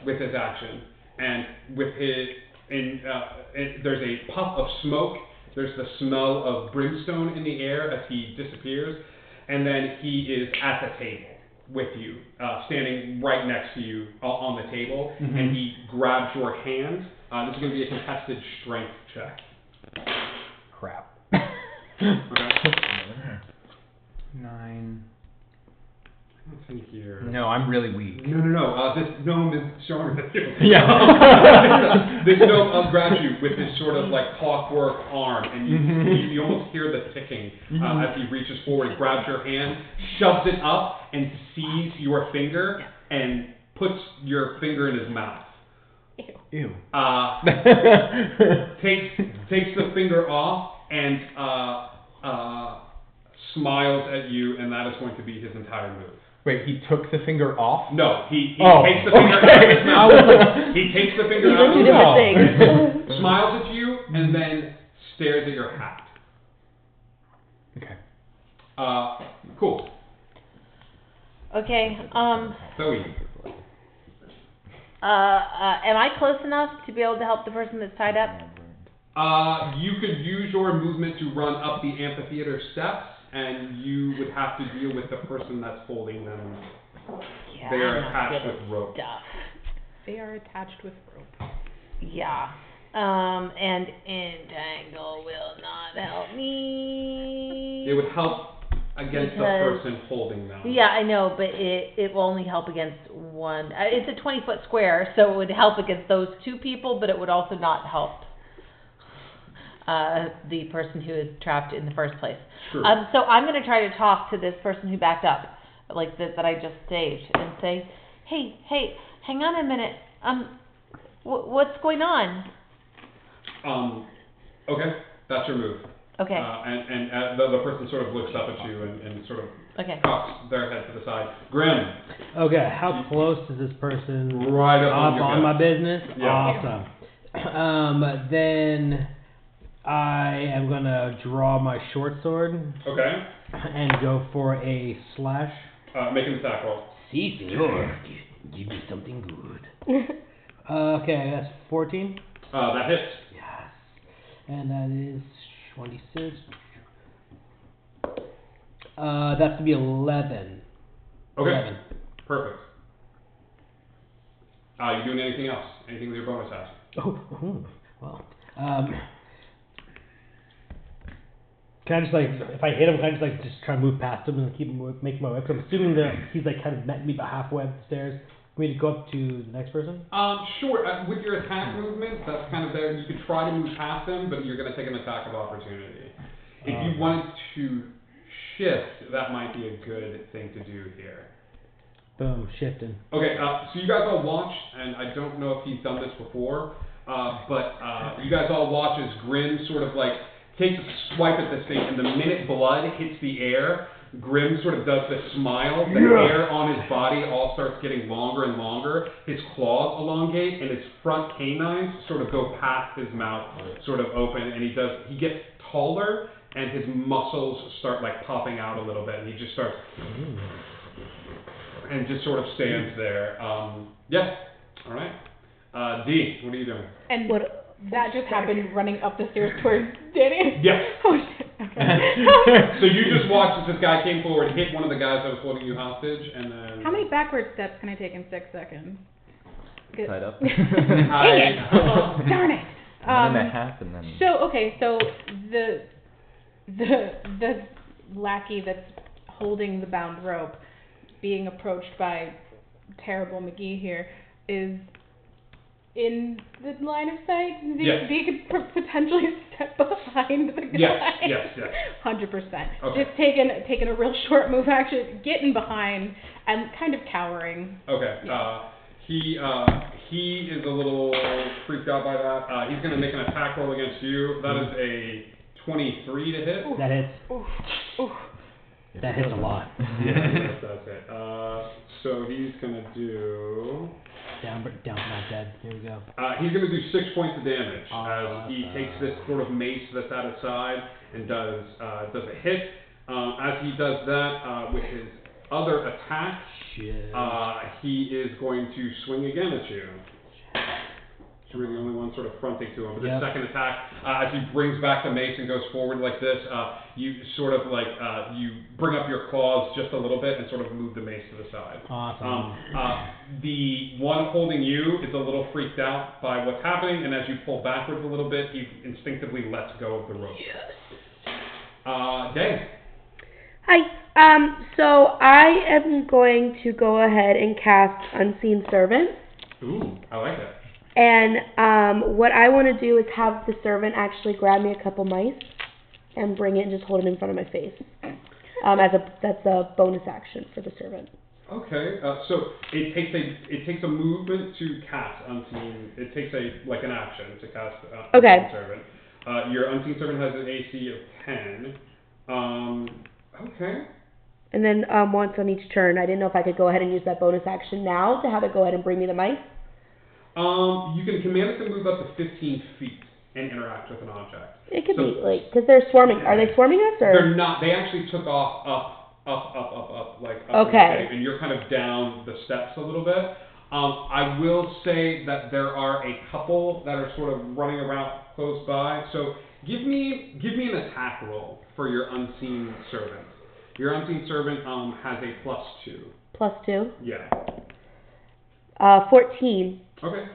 with his action, and with his there's a puff of smoke. There's the smell of brimstone in the air as he disappears, and then he is at the table with you, standing right next to you on the table, and he grabs your hand. This is going to be a contested strength check. Crap. Okay. 9. Let's see here. No, I'm really weak. No. This gnome is stronger than you. Yeah. This gnome grabs you with this sort of like clockwork arm, and you almost hear the ticking as he reaches forward, grabs your hand, shoves it up, and sees your finger, and puts your finger in his mouth. Ew. Takes the finger off and smiles at you, and that is going to be his entire move. Wait, he took the finger off? No, he takes the finger out of his mouth. He takes the finger out of his mouth, and smiles at you, and then stares at your hat. Okay. Cool. Okay. Zoe. Am I close enough to be able to help the person that's tied up? You could use your movement to run up the amphitheater steps, and you would have to deal with the person that's holding them. Yeah, They are I'm not attached good with at rope. Stuff. They are attached with rope. Yeah. And entangle will not help me. It would help against the Because- person holding them. Yeah, I know, but it will only help against one. It's a 20-foot square, so it would help against those two people, but it would also not help the person who is trapped in the first place. Sure. So I'm going to try to talk to this person who backed up, like that I just saved, and say, hey, hang on a minute. What's going on? Okay, that's your move. Okay. And the person sort of looks up at you and sort of Okay. cocks their head to the side. Grim. Okay, how close is this person? Right up on your on head. my business? Yeah. Awesome. Then I am gonna draw my short sword Okay. and go for a slash. Make an attack roll. Si, senor. Give me something good. Okay, that's 14. That hits. Yes. And that is 26. That's gonna be 11. Okay. 11. Perfect. You doing anything else? Anything with your bonus action? Oh, well. Can I just if I hit him, can I just try to move past him and keep making my way? Because I'm assuming that he's kind of met me about halfway up the stairs. For me to go up to the next person? Sure. With your attack movement, that's kind of there. You could try to move past him, but you're going to take an attack of opportunity. If you wanted to shift, that might be a good thing to do here. Boom, shifting. Okay, so you guys all watch, and I don't know if he's done this before, but you guys all watch as Grim sort of takes a swipe at this thing, and the minute blood hits the air, Grim sort of does this smile. The hair on his body all starts getting longer and longer. His claws elongate, and his front canines sort of go past his mouth, sort of open, and he gets taller, and his muscles start popping out a little bit, and he just starts and just sort of stands there. Yeah. All right. D, what are you doing? And that just happened running up the stairs towards Danny? Yeah. Oh, shit. Okay. So you just watched as this guy came forward, hit one of the guys that was holding you hostage, and then... How many backward steps can I take in 6 seconds? Tied up. Oh, darn it. 1.5 and then... So the lackey that's holding the bound rope, being approached by terrible McGee here, is in the line of sight. Yes. He could potentially step behind the guy. Yes. 100%. Okay. Just taking a real short move action, getting behind, and kind of cowering. Okay. Yeah. He is a little freaked out by that. He's going to make an attack roll against you. That is a 23 to hit. That hits. Oof. That hits a lot. Yeah, that's it. So he's going to do... Down, not dead. Here we go. He's going to do 6 points of damage Oh, as he takes this sort of mace that's at his side and does a hit. As he does that, with his other attack, he is going to swing again at you. So you're the only one sort of fronting to him. But the second attack, as he brings back the mace and goes forward like this, you sort of you bring up your claws just a little bit and sort of move the mace to the side. Awesome. The one holding you is a little freaked out by what's happening, and as you pull backwards a little bit, he instinctively lets go of the rope. Day. Hi. So I am going to go ahead and cast Unseen Servant. Ooh, I like that. And what I want to do is have the servant actually grab me a couple mice and bring it and just hold it in front of my face. That's a bonus action for the servant. Okay, so it takes a movement to cast Unseen. It takes an action to cast Unseen Servant. Your Unseen Servant has an AC of 10. Okay. And then once on each turn, I didn't know if I could go ahead and use that bonus action now to have it go ahead and bring me the mice. You can command it to move up to 15 feet and interact with an object. It could be because they're swarming. Are they swarming us or? They're not. They actually took off up, Okay. And you're kind of down the steps a little bit. I will say that there are a couple that are sort of running around close by. So give me an attack roll for your Unseen Servant. Your Unseen Servant has a +2. +2. Yeah. 14. Okay.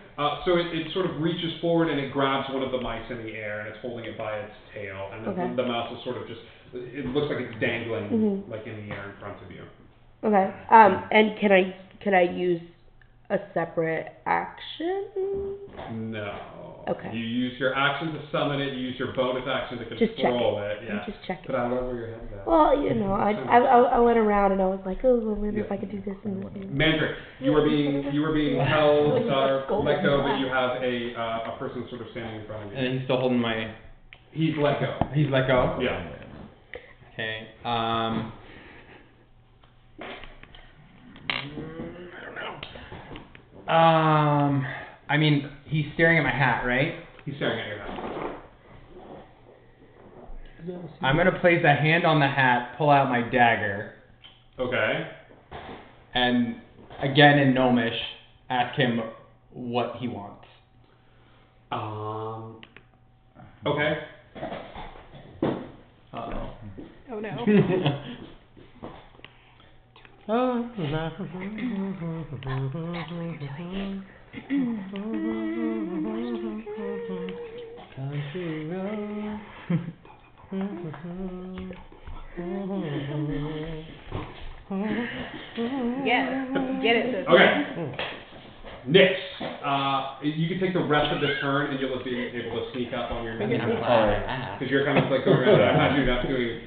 So it sort of reaches forward and it grabs one of the mice in the air and it's holding it by its tail, and then the mouse is sort of just it looks like it's dangling like in the air in front of you. Okay. And can I use a separate action? No. Okay. You use your action to summon it. You use your bonus action to Just check control it. it. Yeah. I'm just checking. But I love where your head's at. Well, you know, I went around and I was like, oh, I wonder if I could do this and this. Mandrake, you were being held, let go, but you Golden. have a person sort of standing in front of you. And he's still holding my. He's let go. He's let go. Yeah. Okay. I mean, he's staring at my hat, right? He's staring at your hat. I'm gonna place a hand on the hat, pull out my dagger, Okay. and again in Gnomish, ask him what he wants. Okay. Uh-oh. Oh no. Country road. Yes. Get it. Sis. Okay. Nix, you can take the rest of this turn and you'll be able to sneak up on your next turn. Because you're kind of like going around. I'm not doing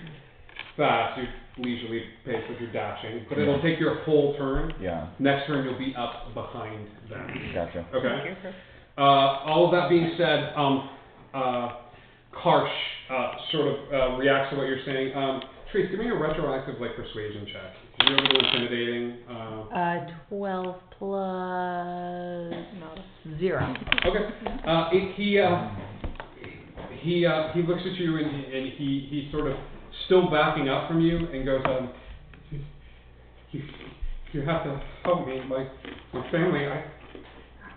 fast. You're leisurely paced with your dashing. But it'll take your whole turn. Yeah. Next turn you'll be up behind them. Gotcha. Okay. All of that being said, Karsh sort of reacts to what you're saying. Trace, give me a retroactive persuasion check. You're a little intimidating. 12 plus 0. Okay. He looks at you and he's sort of still backing up from you and goes, you have to help me, my family.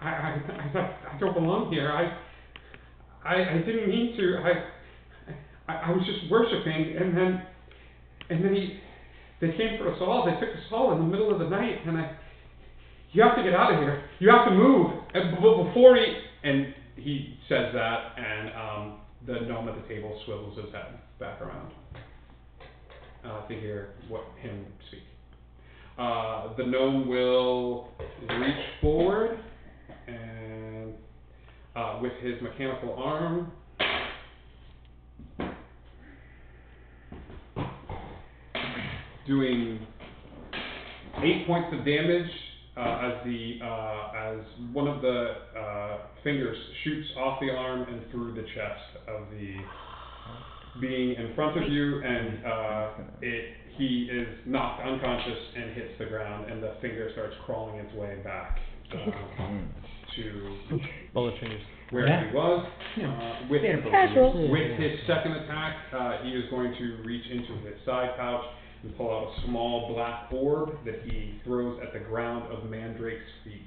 I don't belong here. I didn't mean to. I was just worshiping, and then they came for us all. They took us all in the middle of the night, and you have to get out of here. You have to move. And before he says that, and the gnome at the table swivels his head back around to hear him speak. The gnome will reach forward and with his mechanical arm doing 8 points of damage as one of the fingers shoots off the arm and through the chest of the being in front of you, and he is knocked unconscious and hits the ground, and the finger starts crawling its way back to Bullet fingers. where he was. With his second attack, he is going to reach into his side pouch and pull out a small black orb that he throws at the ground of Mandrake's feet.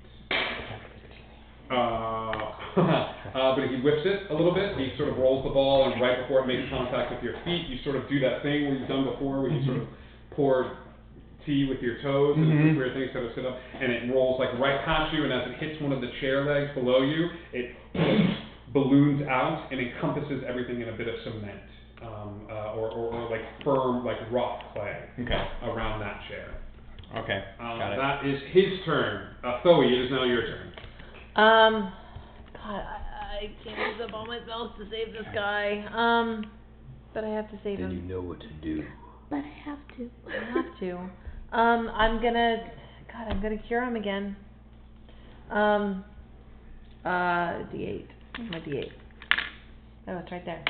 But he whips it a little bit. He sort of rolls the ball, and right before it makes contact with your feet, you sort of do that thing where you've done before, where you sort of pour tea with your toes, and it's this weird thing, sort of sit up, and it rolls right past you, and as it hits one of the chair legs below you, it balloons out and encompasses everything in a bit of cement, or firm, rough clay around that chair. Okay, got it. That is his turn. Thoe, it is now your turn. God, I can't use up all my spells to save this guy. But I have to save him. Then you know what to do. But I have to. I have to. I'm gonna cure him again. D8. My D8. Oh, it's right there.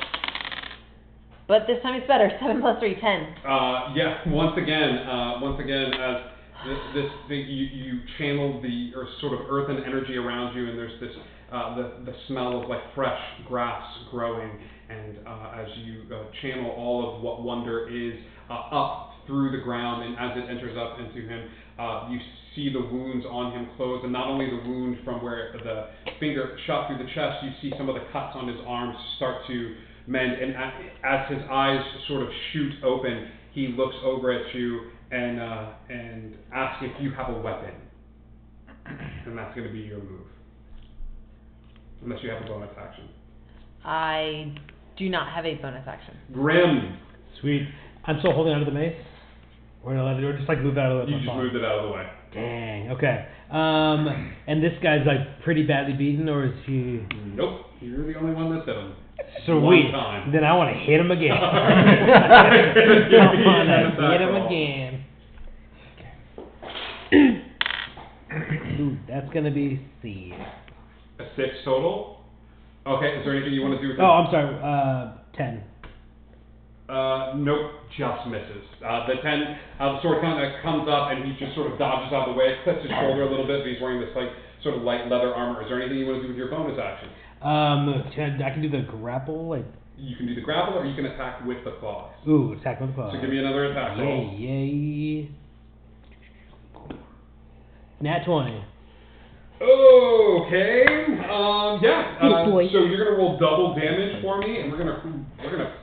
But this time it's better. 7 plus 3, 10. Yeah. Once again, as this thing, you channel the sort of earthen energy around you, and there's this the smell of fresh grass growing, and as you channel all of what wonder is up through the ground, and as it enters up into him, you see the wounds on him close, and not only the wound from where the finger shot through the chest, you see some of the cuts on his arms start to mend, and as his eyes sort of shoot open, he looks over at you and asks if you have a weapon, and that's going to be your move, unless you have a bonus action. I do not have a bonus action. Grim, Sweet. I'm still holding onto the mace? Or just like move out of the You just moved it out of the way. Dang, okay. And this guy's like pretty badly beaten, or is he? Nope, you're the only one that's hit him. Sweet. One time. Then I want to hit him again. I want to hit him again. Ooh, that's gonna be C. A 6 total? Okay, is there anything you want to do with Oh, I'm sorry, 10. Nope, just misses. The 10, the sword kind of comes up and he just sort of dodges out of the way, clips his shoulder a little bit, but he's wearing this like sort of light leather armor. Is there anything you want to do with your bonus action? I can do the grapple, like. You can do the grapple or you can attack with the claws. Ooh, attack with the claws. So give me another attack roll. Yay. Nat 20. Okay. Yeah. Boy. So you're gonna roll double damage for me, and we're gonna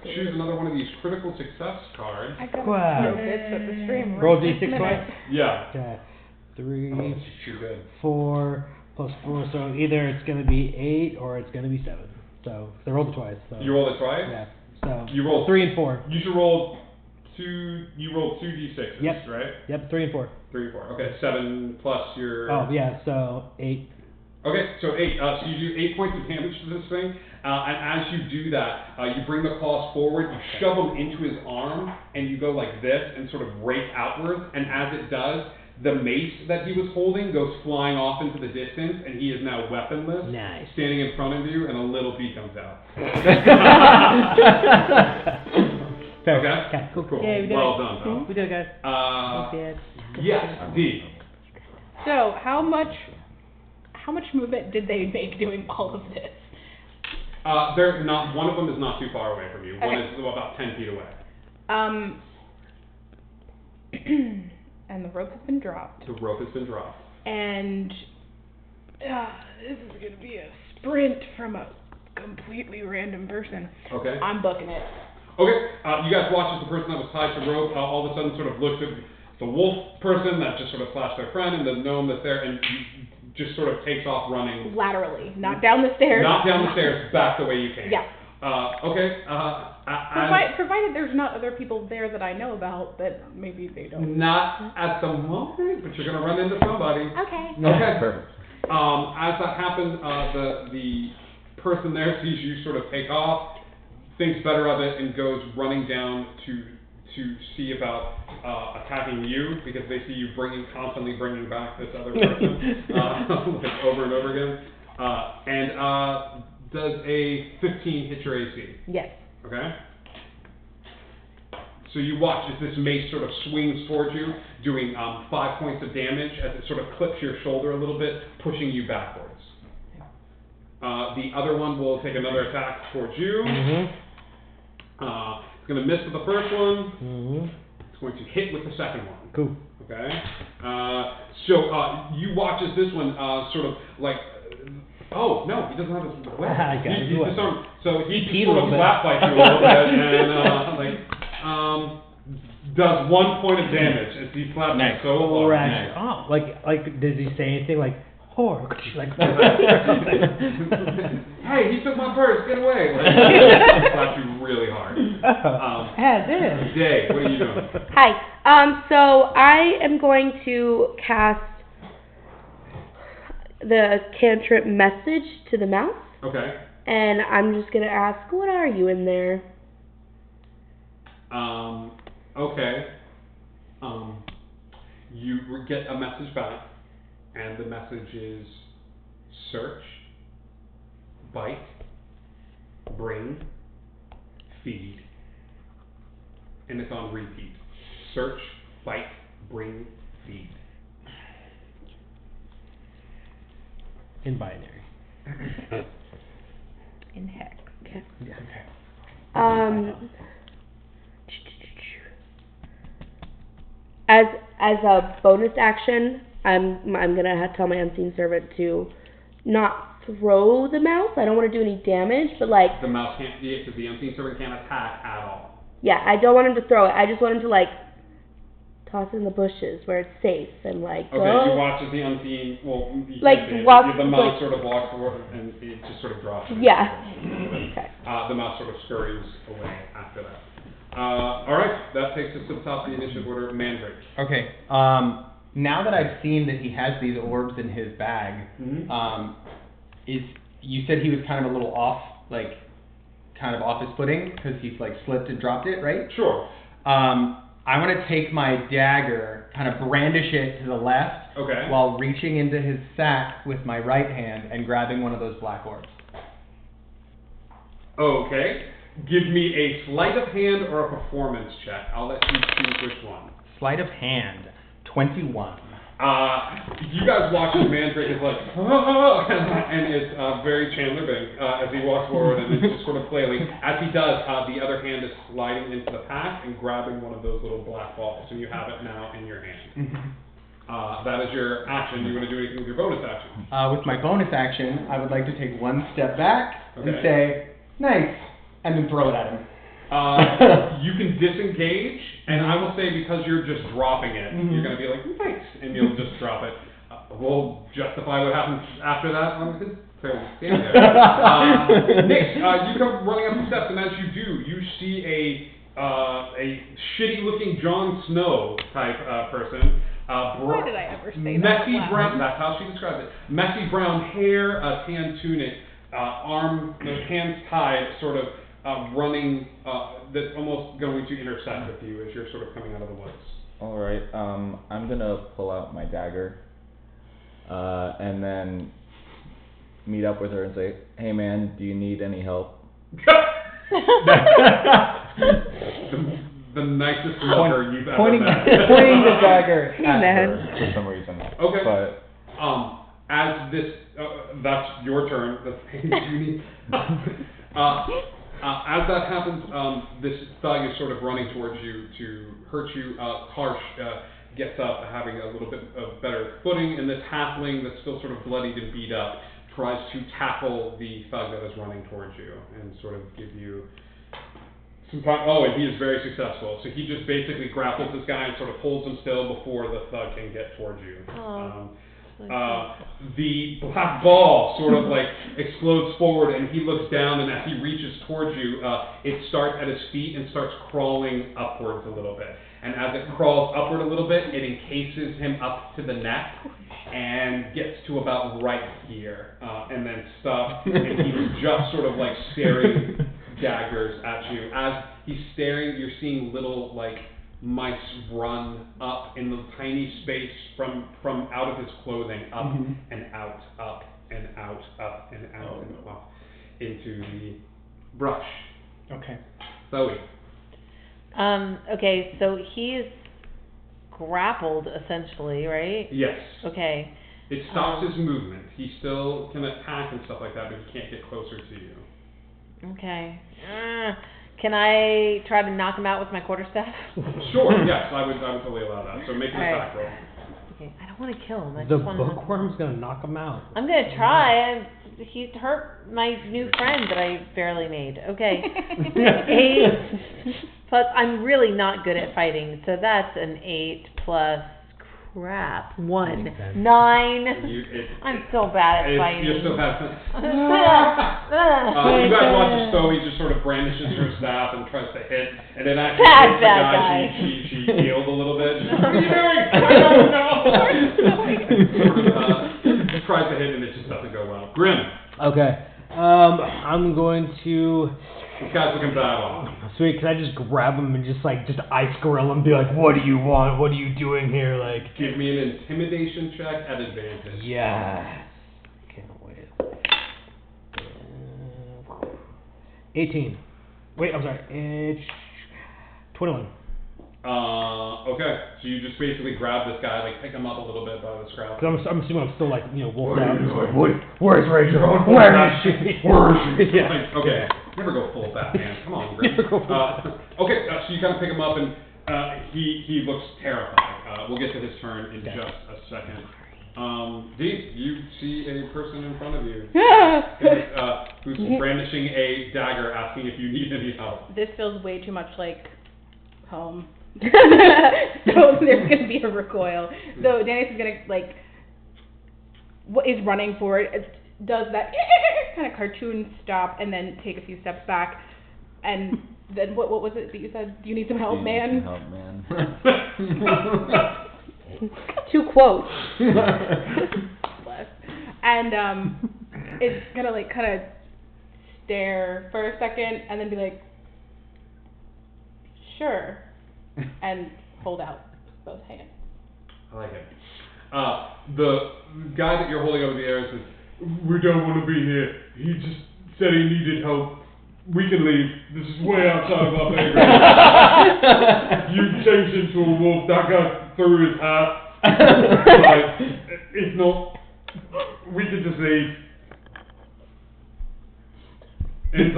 choose another one of these critical success cards. I got Wow. bits at the stream. Roll right D6 this minute. twice. Yeah. Okay. 3, Too good. 4, plus 4. So either it's gonna be 8 or it's gonna be 7. So I rolled it twice. So. You rolled it twice. Yeah. So You rolled 3 and 4. You should roll two. You rolled 2 d6s, Yep. right? Yep. 3 and 4. 3 and 4. Okay, 7 plus your. Oh yeah. So 8. Okay, so 8. So you do 8 points of damage to this thing, and as you do that, you bring the claws forward, you shove them into his arm, and you go like this and sort of rake outwards. And as it does, the mace that he was holding goes flying off into the distance, and he is now weaponless, Nice. standing in front of you, and a little bee comes out. Fair. Okay. Cool. Yeah, we did Well it. done, though. We did it, guys. Yes, D. So how much movement did they make doing all of this? They're not. One of them is not too far away from you. One Okay. is about 10 feet away. And the rope has been dropped. The rope has been dropped. And this is gonna be a sprint from a completely random person. Okay. I'm booking it. Okay. You guys watch as the person that was tied to rope all of a sudden sort of looks at the wolf person that just sort of flashed their friend and the gnome that's there and just sort of takes off running. Laterally, not down the stairs. Not down the stairs, back the way you came. Yeah. Okay. Provided there's not other people there that I know about, that maybe they don't. Not at the moment, but you're gonna run into somebody. Okay. Okay. Perfect. As that happens, the person there sees you sort of take off, thinks better of it, and goes running down to see about attacking you because they see you constantly bringing back this other person like over and over again. And does a 15 hit your AC? Yes. Okay. So you watch as this mace sort of swings towards you, doing 5 points of damage as it sort of clips your shoulder a little bit, pushing you backwards. The other one will take another attack towards you. Mm-hmm. It's going to miss with the first one. Mm-hmm. It's going to hit with the second one. Cool. Okay. So you watch as this one sort of like. Oh no, he doesn't have his weapon. I got He's his weapon. disarmed. So he peed sort a of little bit. slap fights you a little bit and does 1 point of damage as he slaps you so hard. Right. Oh, like did he say anything like whore? Like. Hey, he took my purse. Get away! Like, slapped you really hard. Day, what are you doing? Hi. So I am going to cast the cantrip message to the mouse, Okay. and I'm just gonna ask, what are you in there? Okay. You get a message back, and the message is search, bite, bring, feed, and it's on repeat. Search, bite, bring, feed. In binary. In hex. Okay. Yeah. As a bonus action, I'm gonna tell my unseen servant to not throw the mouse. I don't want to do any damage, but like The mouse can't, because the unseen servant can't attack at all. yeah, I don't want him to throw it. I just want him to like toss it in the bushes where it's safe and like Okay, go. you watch as the unseen, well, you Like, can't see it, walk- the mouse like- sort of walks forward and it just sort of drops. Yeah. Okay. The mouse sort of scurries away after that. Alright, that takes us to the top of the initiative order, Mandrake. Okay. Now that I've seen that he has these orbs in his bag, you said he was kind of a little off, like, kind of off his footing because he's like slipped and dropped it, right? Sure. I want to take my dagger, kind of brandish it to the left, while reaching into his sack with my right hand and grabbing one of those black orbs. Okay. Give me a sleight of hand or a performance check. I'll let you choose which one. Sleight of hand, 21. You guys watch as Mandrake is like, and it's very Chandler Bing as he walks forward and is just sort of flailing. As he does, the other hand is sliding into the pack and grabbing one of those little black balls, and you have it now in your hand. That is your action. You want to do anything with your bonus action? With my bonus action, I would like to take one step back and say, nice, and then throw it at him. You can disengage, and I will say because you're just dropping it, you're going to be like, nice, and you'll just drop it. We'll justify what happens after that on his fairly stand there. Nick, you come running up the steps, and as you do, you see a shitty-looking Jon Snow type person. Why did I ever say that? Messy brown, that's how she describes it. Messy brown hair, a tan tunic, hands tied, sort of running, that's almost going to intersect with you as you're sort of coming out of the woods. Alright, I'm gonna pull out my dagger, and then meet up with her and say, hey man, do you need any help? The nicest lover you've ever pointing met. Pointing the dagger Hey, at man. her for some reason. Okay. But as this, that's your turn. You need. As that happens, this thug is sort of running towards you to hurt you. Harsh gets up, having a little bit of better footing, and this halfling that's still sort of bloodied and beat up tries to tackle the thug that is running towards you and sort of give you some time. Oh, and he is very successful. So he just basically grapples this guy and sort of holds him still before the thug can get towards you. The black ball sort of like explodes forward, and he looks down, and as he reaches towards you, it starts at his feet and starts crawling upwards a little bit. And as it crawls upward a little bit, it encases him up to the neck and gets to about right here, and then stops, and he's just sort of like staring daggers at you. As he's staring, you're seeing little like mice run up in the tiny space from out of his clothing, up and out, up and out, up and out, and up into the brush. Okay. Zoe. Okay, so he's grappled essentially, right? Yes. Okay. It stops his movement. He still can attack and stuff like that, but he can't get closer to you. Okay. Can I try to knock him out with my quarterstaff? Sure, yes, I would totally allow that. So make an attack roll. Okay, I don't want to kill him. I The just want to. bookworm's gonna knock him out. I'm gonna try. He hurt my new friend that I barely made. Okay. 8 plus. I'm really not good at fighting, so that's an 8 plus. Crap. 1. 9. I'm so bad at fighting. You're so bad at you guys watch as Zoe just sort of brandishes her staff and tries to hit, and then actually hits the guy she healed a little bit. What are you doing? I don't know. Tries to hit, and it just doesn't go well. Grim. Okay. I'm going to. This guy's looking bad on. Sweet, can I just grab him and just ice grill him and be like, what do you want? What are you doing here? Like, give me an intimidation check at advantage. Yeah. Can't wait. 18. Wait, I'm sorry. It's 21. Okay. So you just basically grab this guy, like pick him up a little bit by the scalp. Because I'm assuming I'm still wolfed out. Where's Rachel? Where is she? Where is she? Yeah. Like, okay. Never go full Batman. Come on, Grim. Okay, so you kind of pick him up, and he looks terrified. We'll get to his turn in just a second. Dee, you see a person in front of you who's brandishing a dagger, asking if you need any help. This feels way too much like home. So there's going to be a recoil. So Dennis is going to, is running forward, does that kind of cartoon stop, and then take a few steps back, and then what was it that you said? You need some help, You man. need some help, man. 2 quotes. Bless. And it's gonna like kind of stare for a second and then be like, sure, and hold out both hands. I like it. The guy that you're holding over the air says, "We don't want to be here. He just said he needed help. We can leave. This is way outside of our pay grade. You changed into a wolf. That guy threw his hat. Like, it's not. We can just leave." And he's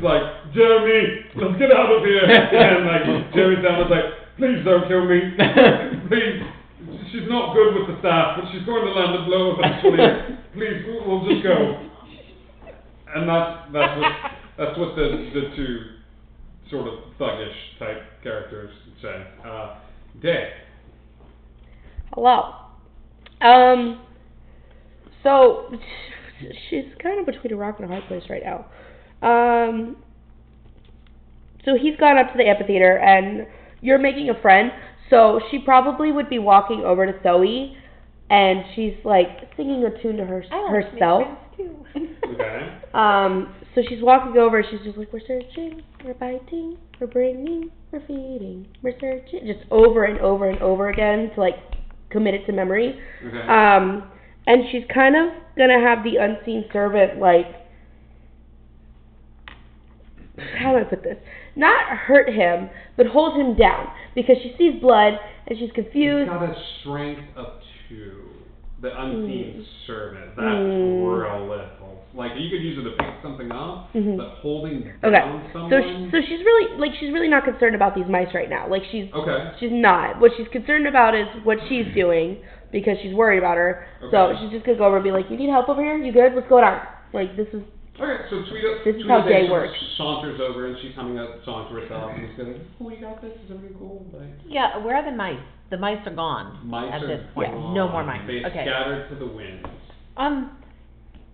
like, "Jeremy, let's get out of here." And like Jeremy's down, was like, "Please don't kill me. Please. She's not good with the staff, but she's going to land a blow eventually. Please, we'll just go." And that's what the 2 sort of thuggish type characters say. Day. Hello. So she's kind of between a rock and a hard place right now. So he's gone up to the amphitheater, and you're making a friend. So she probably would be walking over to Zoe, and she's like singing a tune to herself. Okay. So she's walking over. She's just like, "We're searching, we're biting, we're bringing, we're feeding, we're searching," just over and over and over again to like commit it to memory. Okay. And she's kind of gonna have the unseen servant like, how do I put this? Not hurt him, but hold him down because she sees blood and she's confused. He's got a strength of 2. The unseen servant. That's real little. Like you could use it to pick something up, but holding down someone. So she's really not concerned about these mice right now. Like she's not. What she's concerned about is what she's doing because she's worried about her. Okay. So she's just gonna go over and be like, "You need help over here? You good? What's going on?" Like this is. Okay, so this is how day works. Saunters over and she's humming a song to herself and she's going, "Oh, you got this. Is everything cool?" Like, yeah, where are the mice? The mice are gone. Mice at are this point. gone. No more mice. They Okay. scattered to the wind.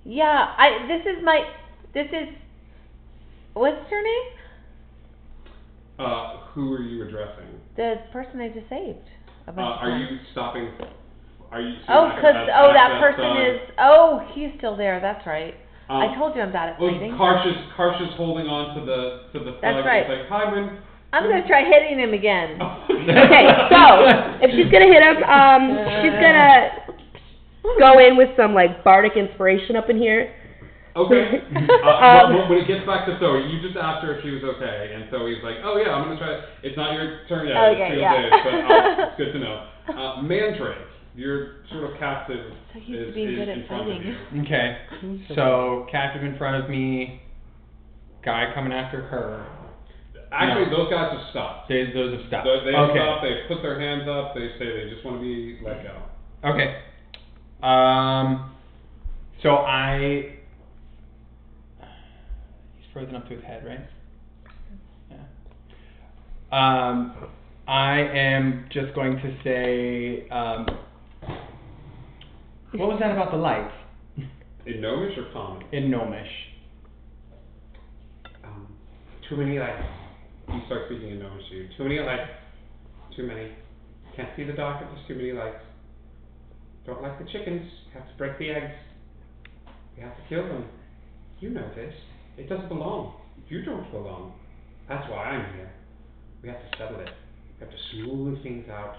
Yeah, this is, what's her name? Who are you addressing? The person I just saved. Are you stopping? Are you? That person is. He's still there. That's right. I told you I'm bad at fighting. Karsh's holding on to the thug. That's right. It's like, "Hi, man." I'm gonna try hitting him again. Okay, so if she's gonna hit him, she's gonna go in with some like bardic inspiration up in here. Okay. When it gets back to Zoe, you just asked her if she was okay, and Zoe's like, "Oh yeah, I'm gonna try it. It's not your turn yet. Okay, it's yeah. days, but it's good to know." Mandrake, your sort of captive is in front of you. Okay. So captive in front of me, guy coming after her. Actually, those guys have stopped. Those have stopped. They have stopped. They've put their hands up. They say they just want to be let go. Okay. So he's frozen up to his head, right? Yeah. I am just going to say, what was that about the lights? In Gnomish or common? In Gnomish. Too many lights. You start speaking in Gnomish to you. Too many lights. Too many. Can't see the dark if there's too many lights. Don't like the chickens. Have to break the eggs. We have to kill them. You know this. It doesn't belong. You don't belong. That's why I'm here. We have to settle it. We have to smooth things out.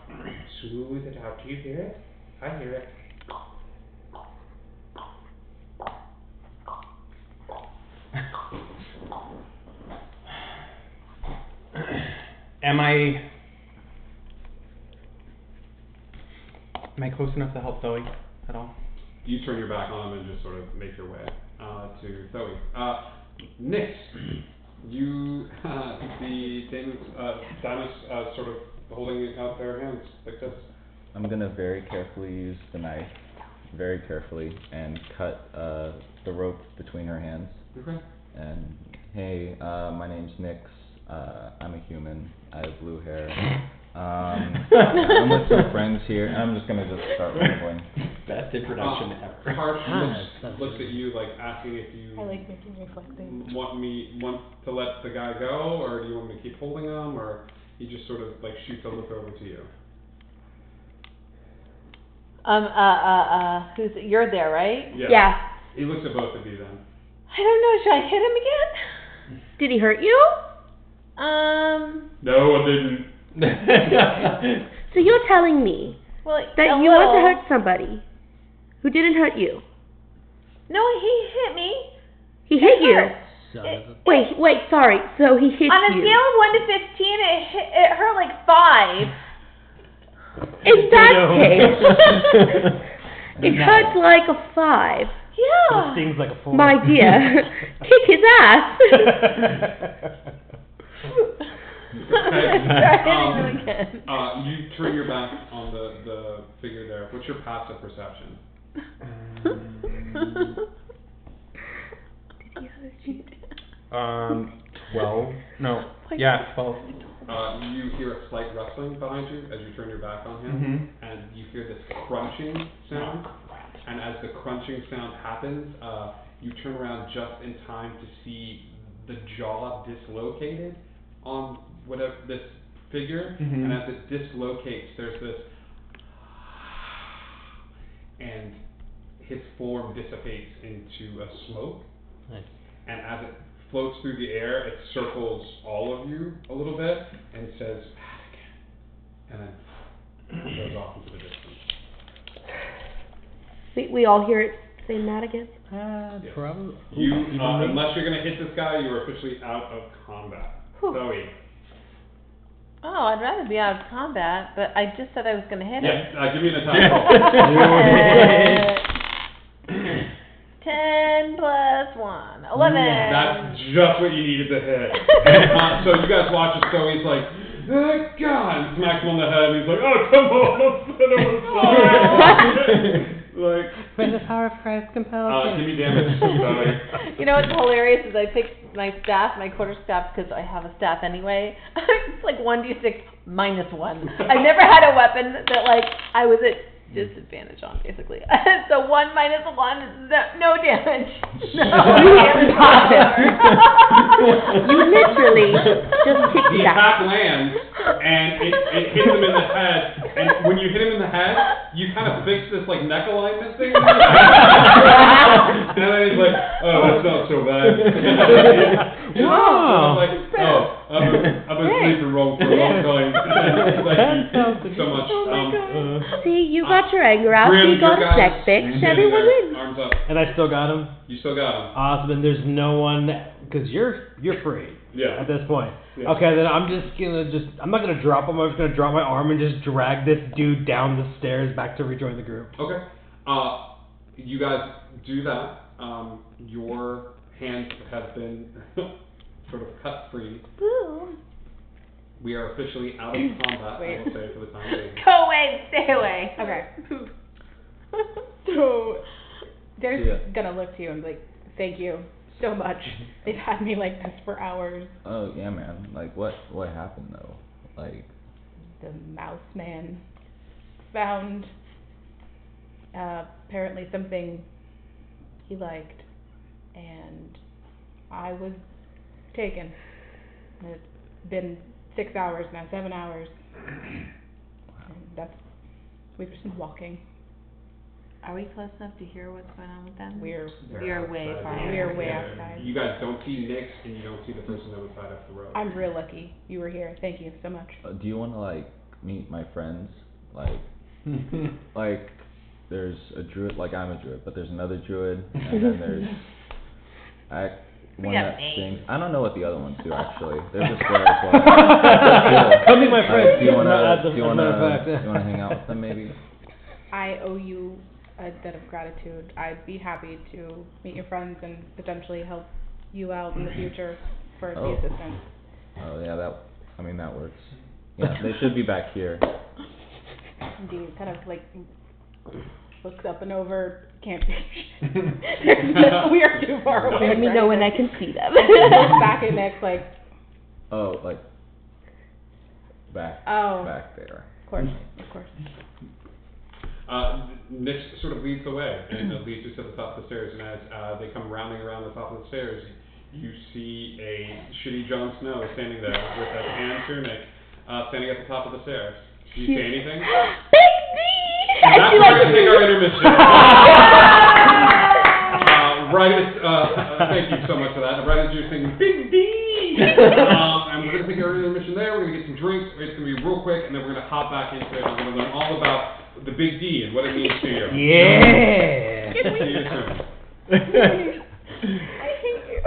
Smooth it out. Do you hear it? I hear it. Am I close enough to help Zoe at all? You turn your back on him and just sort of make your way to Zoe. Nix, you the Diamond sort of holding out their hands like this. I'm gonna very carefully use the knife, very carefully, and cut the rope between her hands. Okay. And hey, my name's Nix. I'm a human. I have blue hair. I'm with some friends here, and I'm just gonna start rambling. best introduction ever. Harsh looks at you like asking if you I like making reflecting. want to let the guy go, or do you want me to keep holding him, or he just sort of like shoots a look over to you. You're there, right? Yeah. He looks at both of you then. I don't know, should I hit him again? Did he hurt you? No, I didn't. So you're telling me that you want to hurt somebody who didn't hurt you? No, he hit me. He hit you? Wait, sorry. So he hit you. On a scale of 1 to 15, it hurt like 5. In that case, it hurts like a 5. Yeah. It stings like a 4. My dear, kick his ass. You turn your back on the figure there. What's your passive perception? 12. No. Yeah, 12. You hear a slight rustling behind you as you turn your back on him, and you hear this crunching sound. And as the crunching sound happens, you turn around just in time to see the jaw dislocated on whatever this figure, and as it dislocates, there's this, and his form dissipates into a smoke. Nice. And as it floats through the air, it circles all of you a little bit and says, and then goes off into the distance. We all hear it say Madigan? Yes. Probably. You, unless you're going to hit this guy, you are officially out of combat. Zoe. Oh, I'd rather be out of combat, but I just said I was going to hit him. Yes, give me an attack roll. 10 plus 1, 11. That's just what you needed to hit. So you guys watch as Zoe's like, oh, God, and smacks him on the head, and he's like, oh, come on, I'm sorry. Like, may the power of Christ compel give me damage, Zoe. You know what's hilarious is I picked my staff, my quarterstaff, because I have a staff anyway. It's like 1d6 minus 1. I've never had a weapon that like I was at disadvantage on, basically. So 1 minus 1 is no damage. No damage whatsoever. You literally just kicked The it attack out. lands, and it hits him in the head, and when you hit him in the head, you kind of fix this like neck alignment thing. And then he's like, oh, that's not so bad. Wow. I'm like, oh, I've been sleeping wrong for a long time. Thank you so much. See, you got your anger out, you got his neck fixed, everyone wins. Arms up. And I still got him. You still got him. Awesome. And there's no one, because you're free. Yeah. At this point. Yeah. Okay, then I'm not gonna drop him. I'm just gonna drop my arm and just drag this dude down the stairs back to rejoin the group. Okay. You guys do that. Your hands have been sort of cut free. Ooh. We are officially out of combat, I will say, for the time being. Go away, stay away. Okay. So, they're gonna look to you and be like, thank you so much. They've had me like this for hours. Oh yeah, man. Like what happened though? Like The mouse man found apparently something he liked, and I was taken. It's been 6 hours now, 7 hours. And we've just been walking. Are we close enough to hear what's going on with them? We're way far. We're way outside. You guys don't see Nix, and you don't see the person that was tied up the road. I'm real lucky you were here. Thank you so much. do you want to like meet my friends? Like like there's a druid, like I'm a druid, but there's another druid, and then there's one that sings. I don't know what the other ones do actually. They're just there as well. Come be my friend. Do you wanna hang out with them maybe? I owe you a debt of gratitude. I'd be happy to meet your friends and potentially help you out in the future for the assistance. Oh yeah, that works. Yeah, they should be back here. Indeed, kind of like looks up and over, can't we are too far away. Let me know when I can see them. Looks back at Nick like, oh, like back there. Of course. Nick sort of leads the way and leads you to the top of the stairs. And as they come rounding around the top of the stairs, you see a shitty Jon Snow standing there with a tan tunic, standing at the top of the stairs. Do you say anything? Big D! And that's where we're going to take our intermission. Thank you so much for that. Right as you're saying, Big D! And we're going to take our intermission there. We're going to get some drinks. It's going to be real quick, and then we're going to hop back into it. I'm going to learn all about the Big D and what it means to you. Yeah! See you soon. I hate you.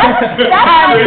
That's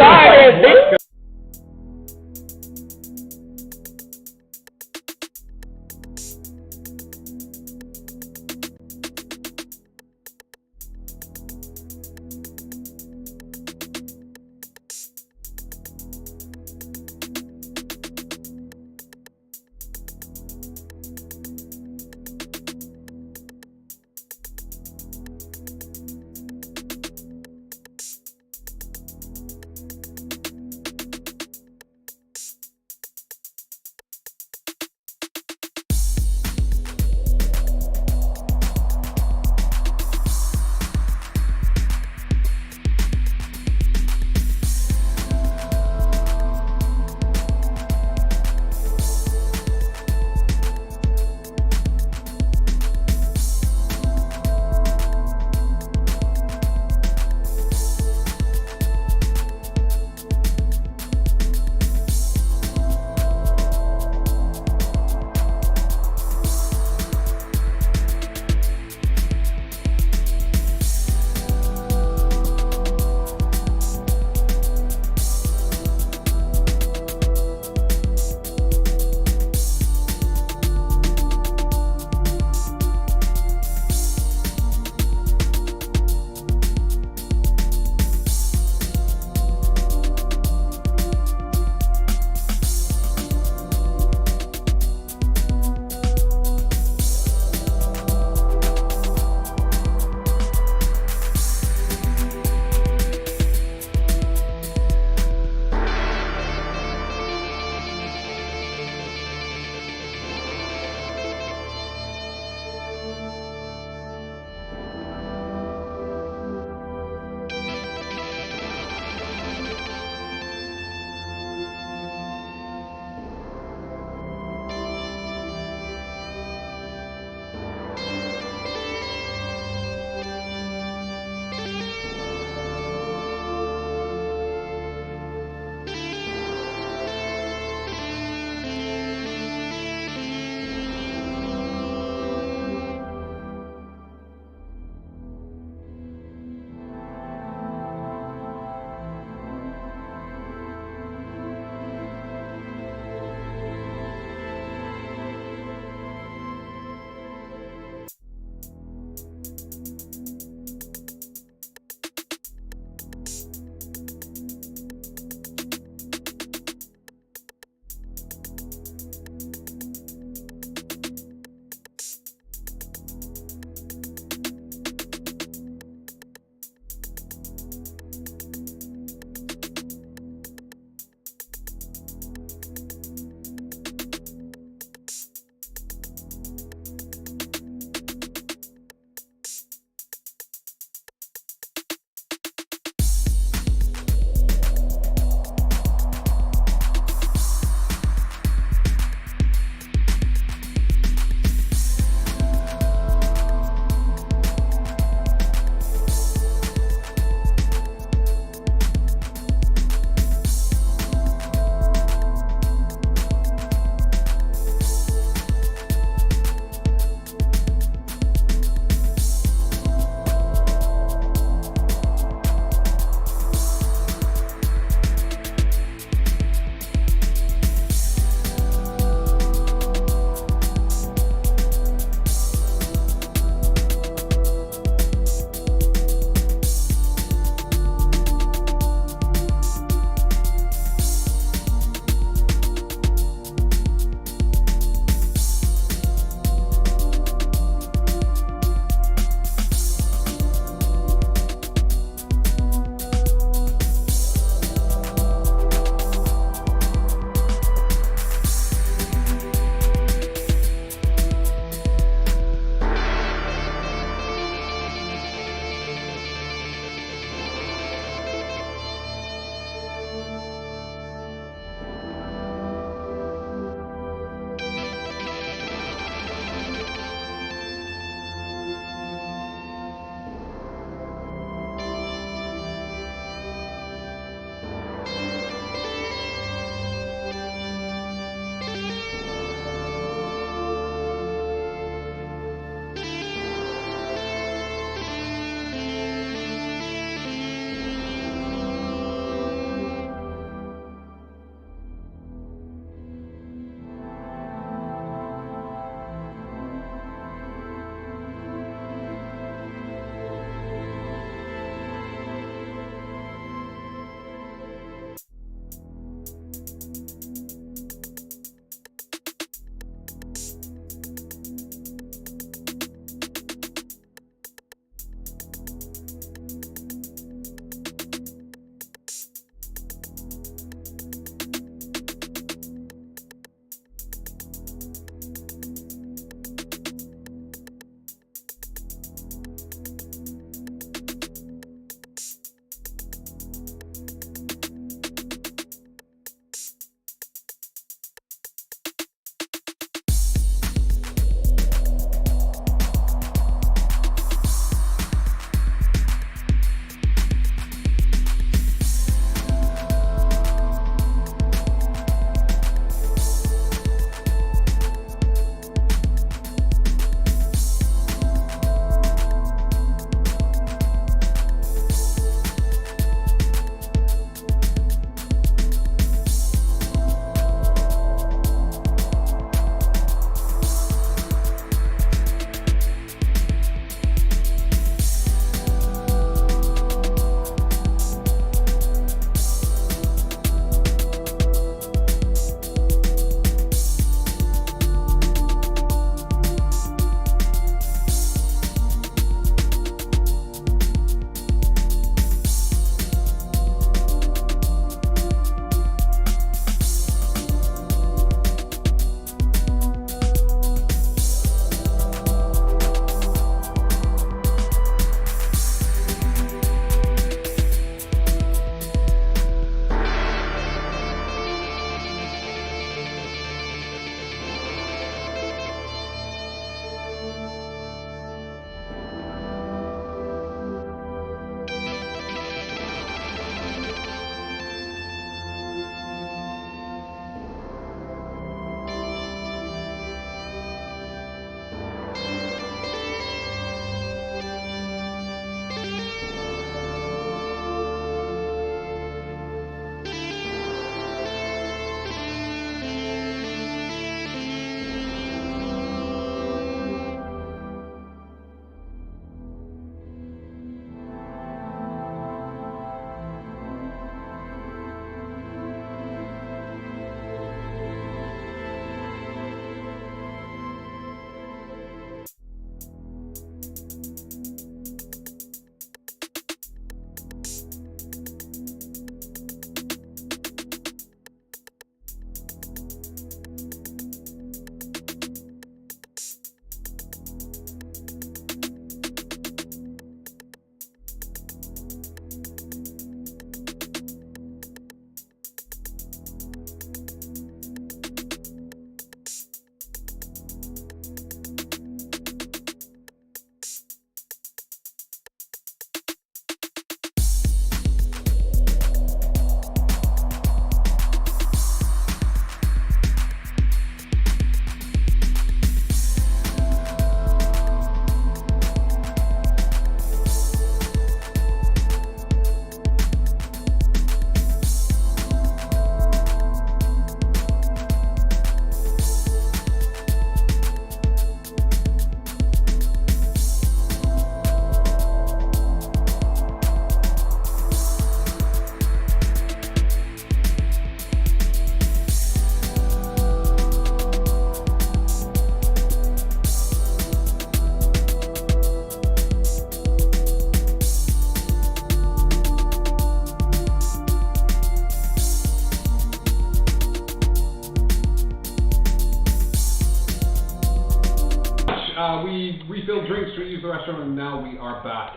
we refilled drinks to use the restroom, and now we are back.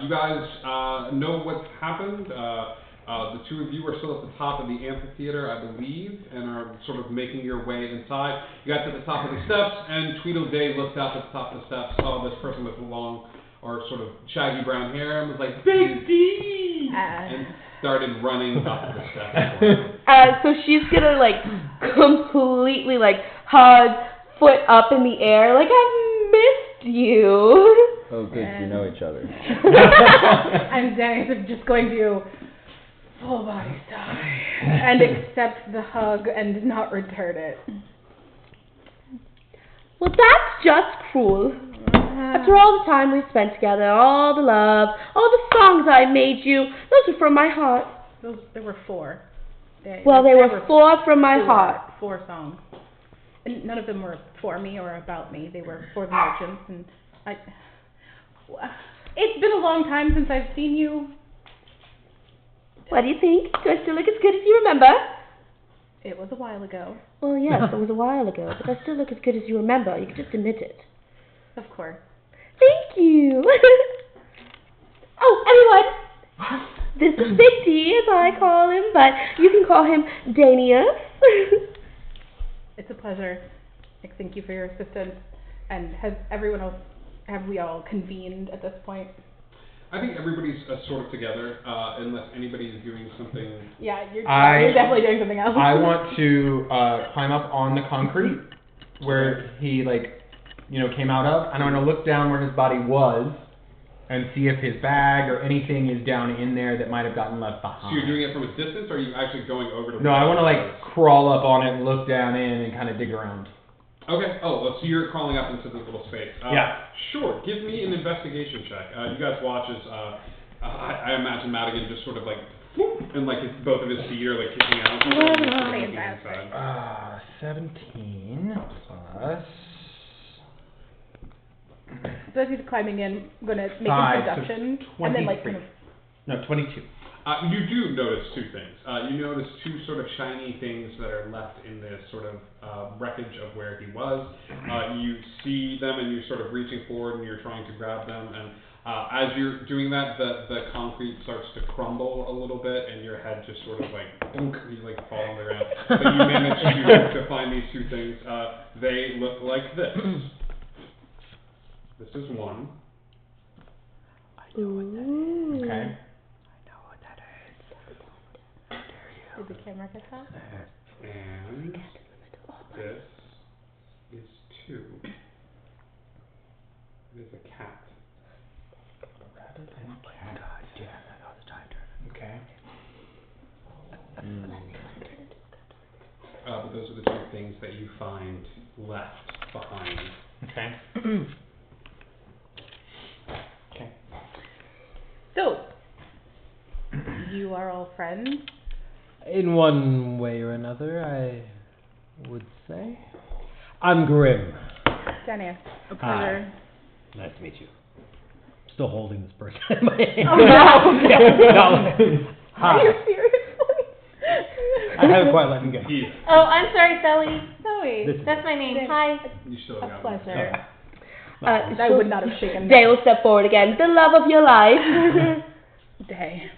You guys know what's happened. The two of you are still at the top of the amphitheater, I believe, and are sort of making your way inside. You got to the top of the steps, and Tweedleday looked up at the top of the steps, saw this person with long or sort of shaggy brown hair, and was like, Big D! And started running up the steps. So she's gonna like completely like hug, foot up in the air, like I've missed you. Oh, good, you know each other. I'm Darius, just going to full body sigh and accept the hug and not return it. Well, that's just cruel. After all the time we spent together, all the love, all the songs I made you, those are from my heart. There were 4. They were 4 from my heart. 4 songs. And none of them were for me or about me. They were for the merchants. And it's been a long time since I've seen you. What do you think? Do I still look as good as you remember? It was a while ago. Well, yes, it was a while ago, but I still look as good as you remember. You can just admit it. Of course. Thank you. Oh, everyone. This is Big D, as I call him, but you can call him Danius. It's a pleasure. Thank you for your assistance. And have we all convened at this point? I think everybody's sort of together, unless anybody's doing something. Yeah, you're definitely doing something else. I want to climb up on the concrete where he came out of, and I want to look down where his body was and see if his bag or anything is down in there that might have gotten left behind. So you're doing it from a distance, or are you actually going over to? No, I want to crawl up on it, look down in, and kind of dig around. Okay. Oh, so you're crawling up into this little space. Yeah. Sure. Give me an investigation check. You guys watch as I imagine Madigan just sort of like, whoop, and like both of his feet are like kicking out. 17 plus. So as he's climbing in, I'm going to make a deduction, and then like kind of... No, 22. You do notice 2 things. You notice 2 sort of shiny things that are left in this sort of wreckage of where he was. You see them and you're sort of reaching forward and you're trying to grab them. And as you're doing that, the concrete starts to crumble a little bit and your head just sort of like, boom, you like fall on the ground. But you manage to find these 2 things. They look like this. This is one. I know what that is. Okay. Did the camera get that? And this is 2. It is a cat. Rabbit and cat. God damn, that was time. Okay. But those are the 2 things that you find left behind. Okay. Okay. So, you are all friends? In one way or another, I would say. I'm Grim. Daniel, a pleasure. Hi. Nice to meet you. Still holding this person in my hand. Oh no! No. Hi. Are you serious? I haven't quite let him go. Oh, I'm sorry, Sally. Zoe. That's my name. Hi. You still A got pleasure. I would not have shaken Day will step forward again. The love of your life. Day.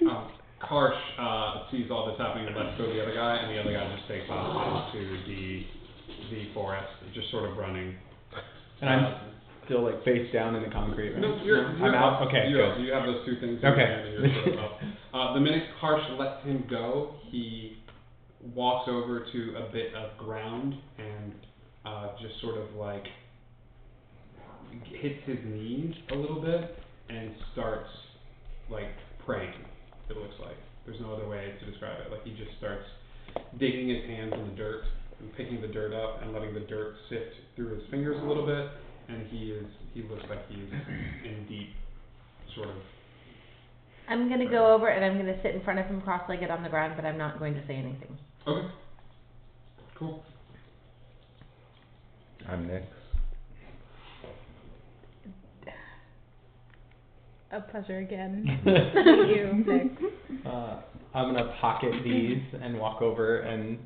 Karsh sees all this happening and lets go of the other guy, and the other guy just takes off into the forest, just sort of running. And I'm still like face down in the concrete, right? No, you're I'm out? Okay, good. good. You have those 2 things in Okay. your hand and you're sort of up. The minute Karsh lets him go, he walks over to a bit of ground and just sort of like hits his knees a little bit and starts like praying, it looks like. There's no other way to describe it. Like he just starts digging his hands in the dirt and picking the dirt up and letting the dirt sift through his fingers a little bit, and he looks like he's in deep sort of... I'm going to go over and I'm going to sit in front of him cross-legged on the ground, but I'm not going to say anything. Okay. Cool. I'm Nick. A pleasure again. Thank you, Nick. I'm gonna pocket these and walk over and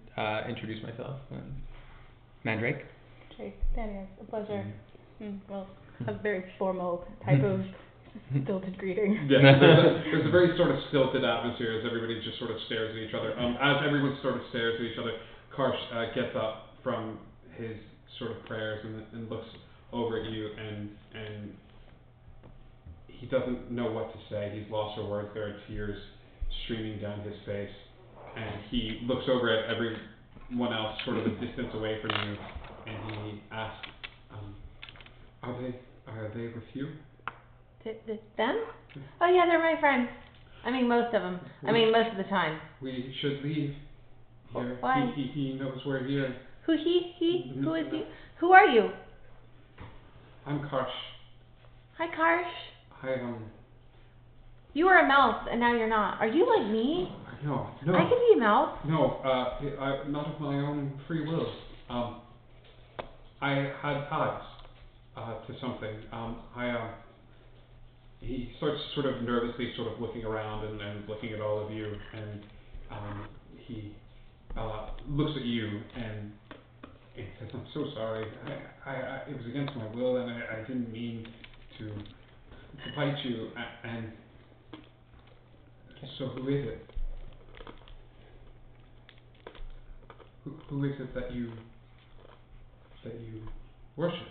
introduce myself. Mandrake. Okay, Daniel, a pleasure. Well, a very formal type of stilted greeting. Yeah, there's a very sort of stilted atmosphere as everybody just sort of stares at each other. As everyone sort of stares at each other, Karsh gets up from his sort of prayers and looks over at you, and he doesn't know what to say. He's lost for words. There are tears streaming down his face, and he looks over at everyone else sort of a distance away from you, and he asks, are they with you? Them? Oh yeah, they're my friends. I mean, most of them. I mean, most of the time. We should leave. Here. Why? He knows we're here. Who he? Who is he? Who are you? I'm Karsh. Hi, Karsh. You were a mouse, and now you're not. Are you like me? No. I could be a mouse. No, not of my own free will. I had ties to something. He starts sort of nervously sort of looking around and looking at all of you, and he looks at you and says, "I'm so sorry. It was against my will, and I didn't mean to bite you." And so, who is it? Who is it that you worship?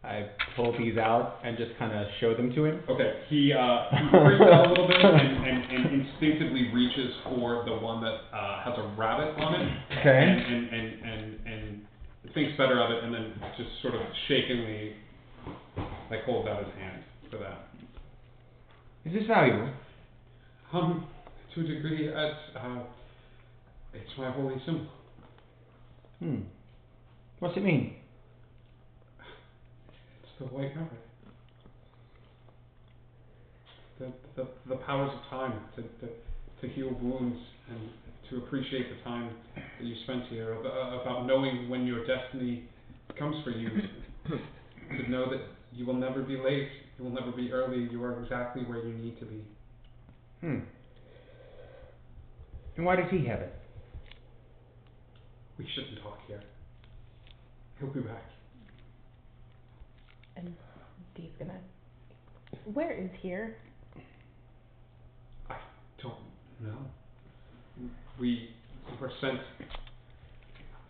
I pull these out and just kind of show them to him. Okay, he freaks out a little bit and instinctively reaches for the one that has a rabbit on it. Okay. And thinks better of it, and then just sort of shakenly like holds out his hand for that. Is this valuable? To a degree, it's my holy symbol. What's it mean? The white rabbit. The powers of time to heal wounds and to appreciate the time that you spent here, about knowing when your destiny comes for you, to know that you will never be late, you will never be early, you are exactly where you need to be. And why does he have it? We shouldn't talk here. He'll be back. And Dee's gonna. Where is here? I don't know. We were sent.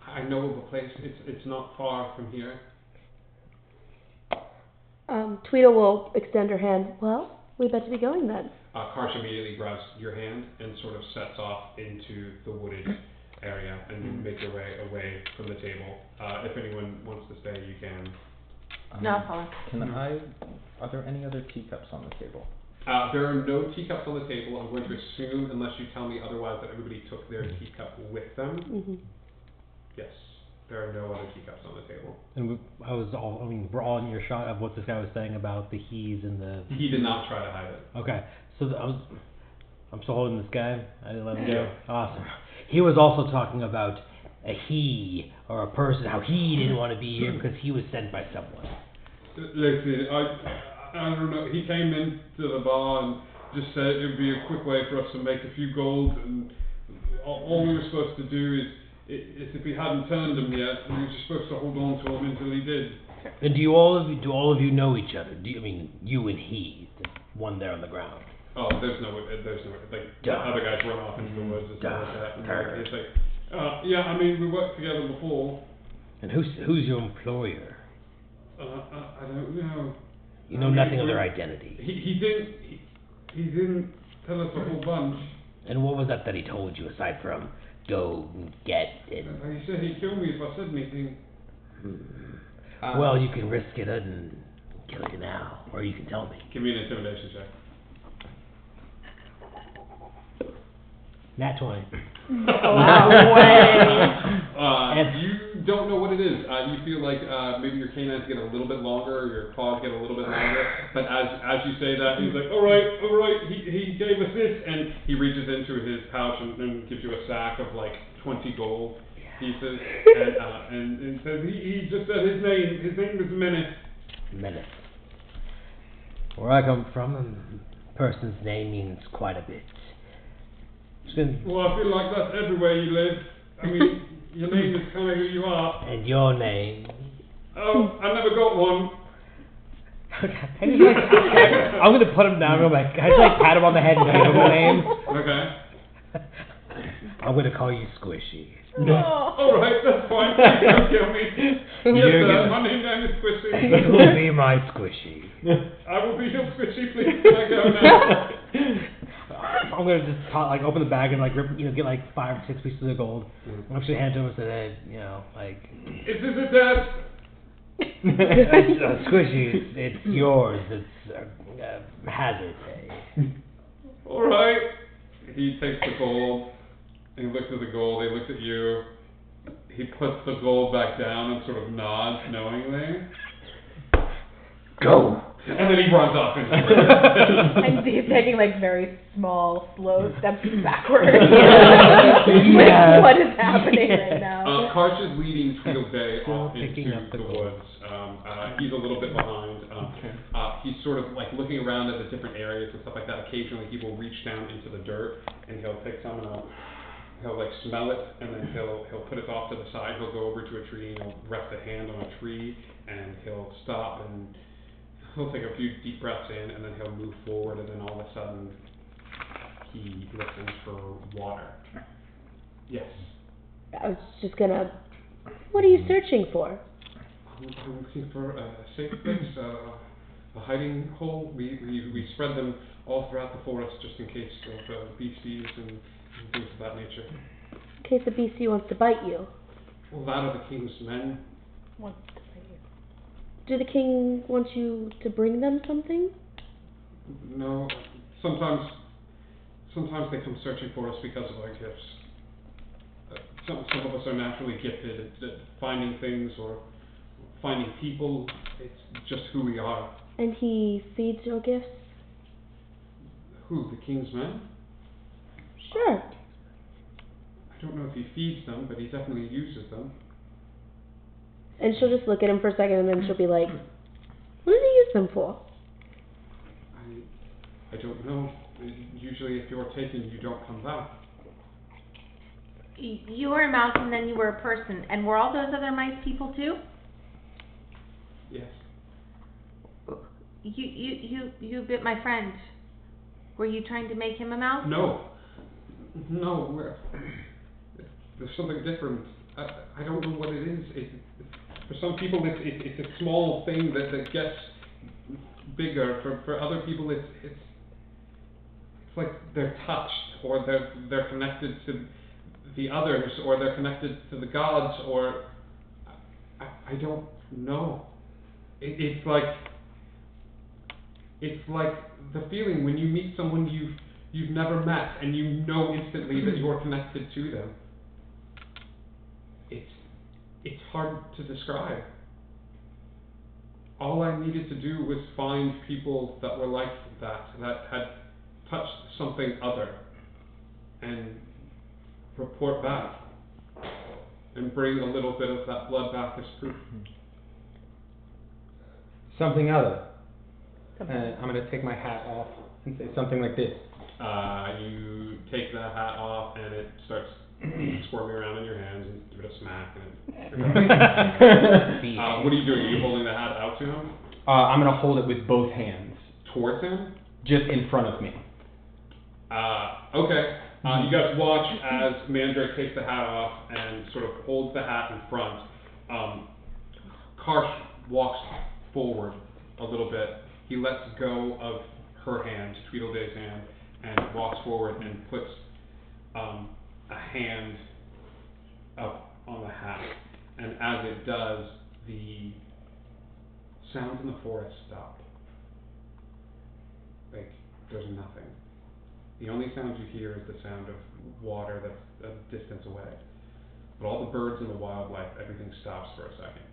I know of a place. It's not far from here. Tweedle will extend her hand. Well, we better be going then. Karsh immediately grabs your hand and sort of sets off into the wooded area, and you make your way away from the table. If anyone wants to stay, you can. No, fine. Are there any other teacups on the table? There are no teacups on the table. I'm going to assume, unless you tell me otherwise, that everybody took their teacup with them. Mm-hmm. Yes, there are no other teacups on the table. And we're all in your shot of what this guy was saying about the he's and the... He did not try to hide it. Okay, so I'm still holding this guy. I didn't let him go. Yeah. Awesome. He was also talking about a he or a person, how he didn't want to be here because he was sent by someone. Listen, I don't know. He came into the bar and just said it would be a quick way for us to make a few gold, and all we were supposed to do is if he hadn't turned him yet, we were just supposed to hold on to him until he did. And do all of you know each other? You and he, the one there on the ground? Oh, there's no like the other guys run off into the woods and stuff like that. And it's like, yeah, I mean we worked together before. And who's your employer? I don't know. You know nothing of their identity. He didn't tell us a whole bunch. And what was that he told you aside from go and get it? He said he'd kill me if I said anything. Well, you can risk it and kill you now, or you can tell me. Give me an intimidation check. Nat 20. You don't know what it is. You feel like maybe your canines get a little bit longer, or your claws get a little bit longer. But as you say that, he's like, all right. He gave us this, and he reaches into his pouch and gives you a sack of like 20 gold pieces, and says he just said his name. His name is Menneth. Menneth. Where I come from, a person's name means quite a bit. Well, I feel like that's everywhere you live. I mean, your name is kind of who you are. And your name? Oh, I never got one. Okay. I'm gonna put him down. I'm like, I just like pat him on the head and give him a name. Okay. I'm gonna call you Squishy. Alright, that's fine. Don't kill me. Yes, my name is Squishy. You will be my Squishy. I will be your Squishy, please. Can I go now? I'm gonna just open the bag and like rip, get like 5 or 6 pieces of gold. I'm actually hand to him and say, hey, like. Is this a debt? Squishy, it's yours. It's hazard pay. Alright. He takes the gold. He looks at the gold. He looks at you. He puts the gold back down and sort of nods knowingly. Go. And then he runs off into And he's taking like very small, slow steps backwards. Yeah. Like, what is happening right now? Karsh is leading Tweedledee Still off picking into up the the gold. woods. He's a little bit behind. He's sort of like looking around at the different areas and stuff like that. Occasionally he will reach down into the dirt and he'll take some and he'll like smell it and then he'll put it off to the side. He'll go over to a tree and he'll rest a hand on a tree and he'll stop and he'll take a few deep breaths in and then he'll move forward and then all of a sudden he listens for water. Yes. I was just gonna. What are you searching for? I'm looking for a safe place, a hiding hole. We spread them all throughout the forest just in case of beasties and things of that nature. In case the beastie wants to bite you. Well, that are the king's men. Wants to bite you. Do the king want you to bring them something? No, sometimes they come searching for us because of our gifts. Some of us are naturally gifted at finding things or finding people. It's just who we are. And he feeds your gifts? Who, the king's men? Sure. I don't know if he feeds them, but he definitely uses them. And she'll just look at him for a second and then she'll be like, what did he use them for? I don't know. Usually if you're taken, you don't come back. You were a mouse and then you were a person. And were all those other mice people too? Yes. You bit my friend. Were you trying to make him a mouse? No, there's something different. I don't know what it is. For some people, it's a small thing that gets bigger. For other people, it's like they're touched, or they're connected to the others, or they're connected to the gods, or I don't know. It's like the feeling when you meet someone you've never met and you know instantly that you're connected to them. It's hard to describe. All I needed to do was find people that were like that had touched something other, and report back, and bring a little bit of that blood back as proof. Something other. I'm going to take my hat off and say something like this. You take the hat off and it starts squirming around in your hands and give it a smack. And what are you doing? Are you holding the hat out to him? I'm going to hold it with both hands. Towards him? Just in front of me. Okay. You guys watch as Mandrake takes the hat off and sort of holds the hat in front. Karsh walks forward a little bit. He lets go of her hand, Tweedledee's hand, and walks forward and puts a hand up on the hat. And as it does, the sounds in the forest stop. Like, there's nothing. The only sound you hear is the sound of water that's a distance away. But all the birds and the wildlife, everything stops for a second.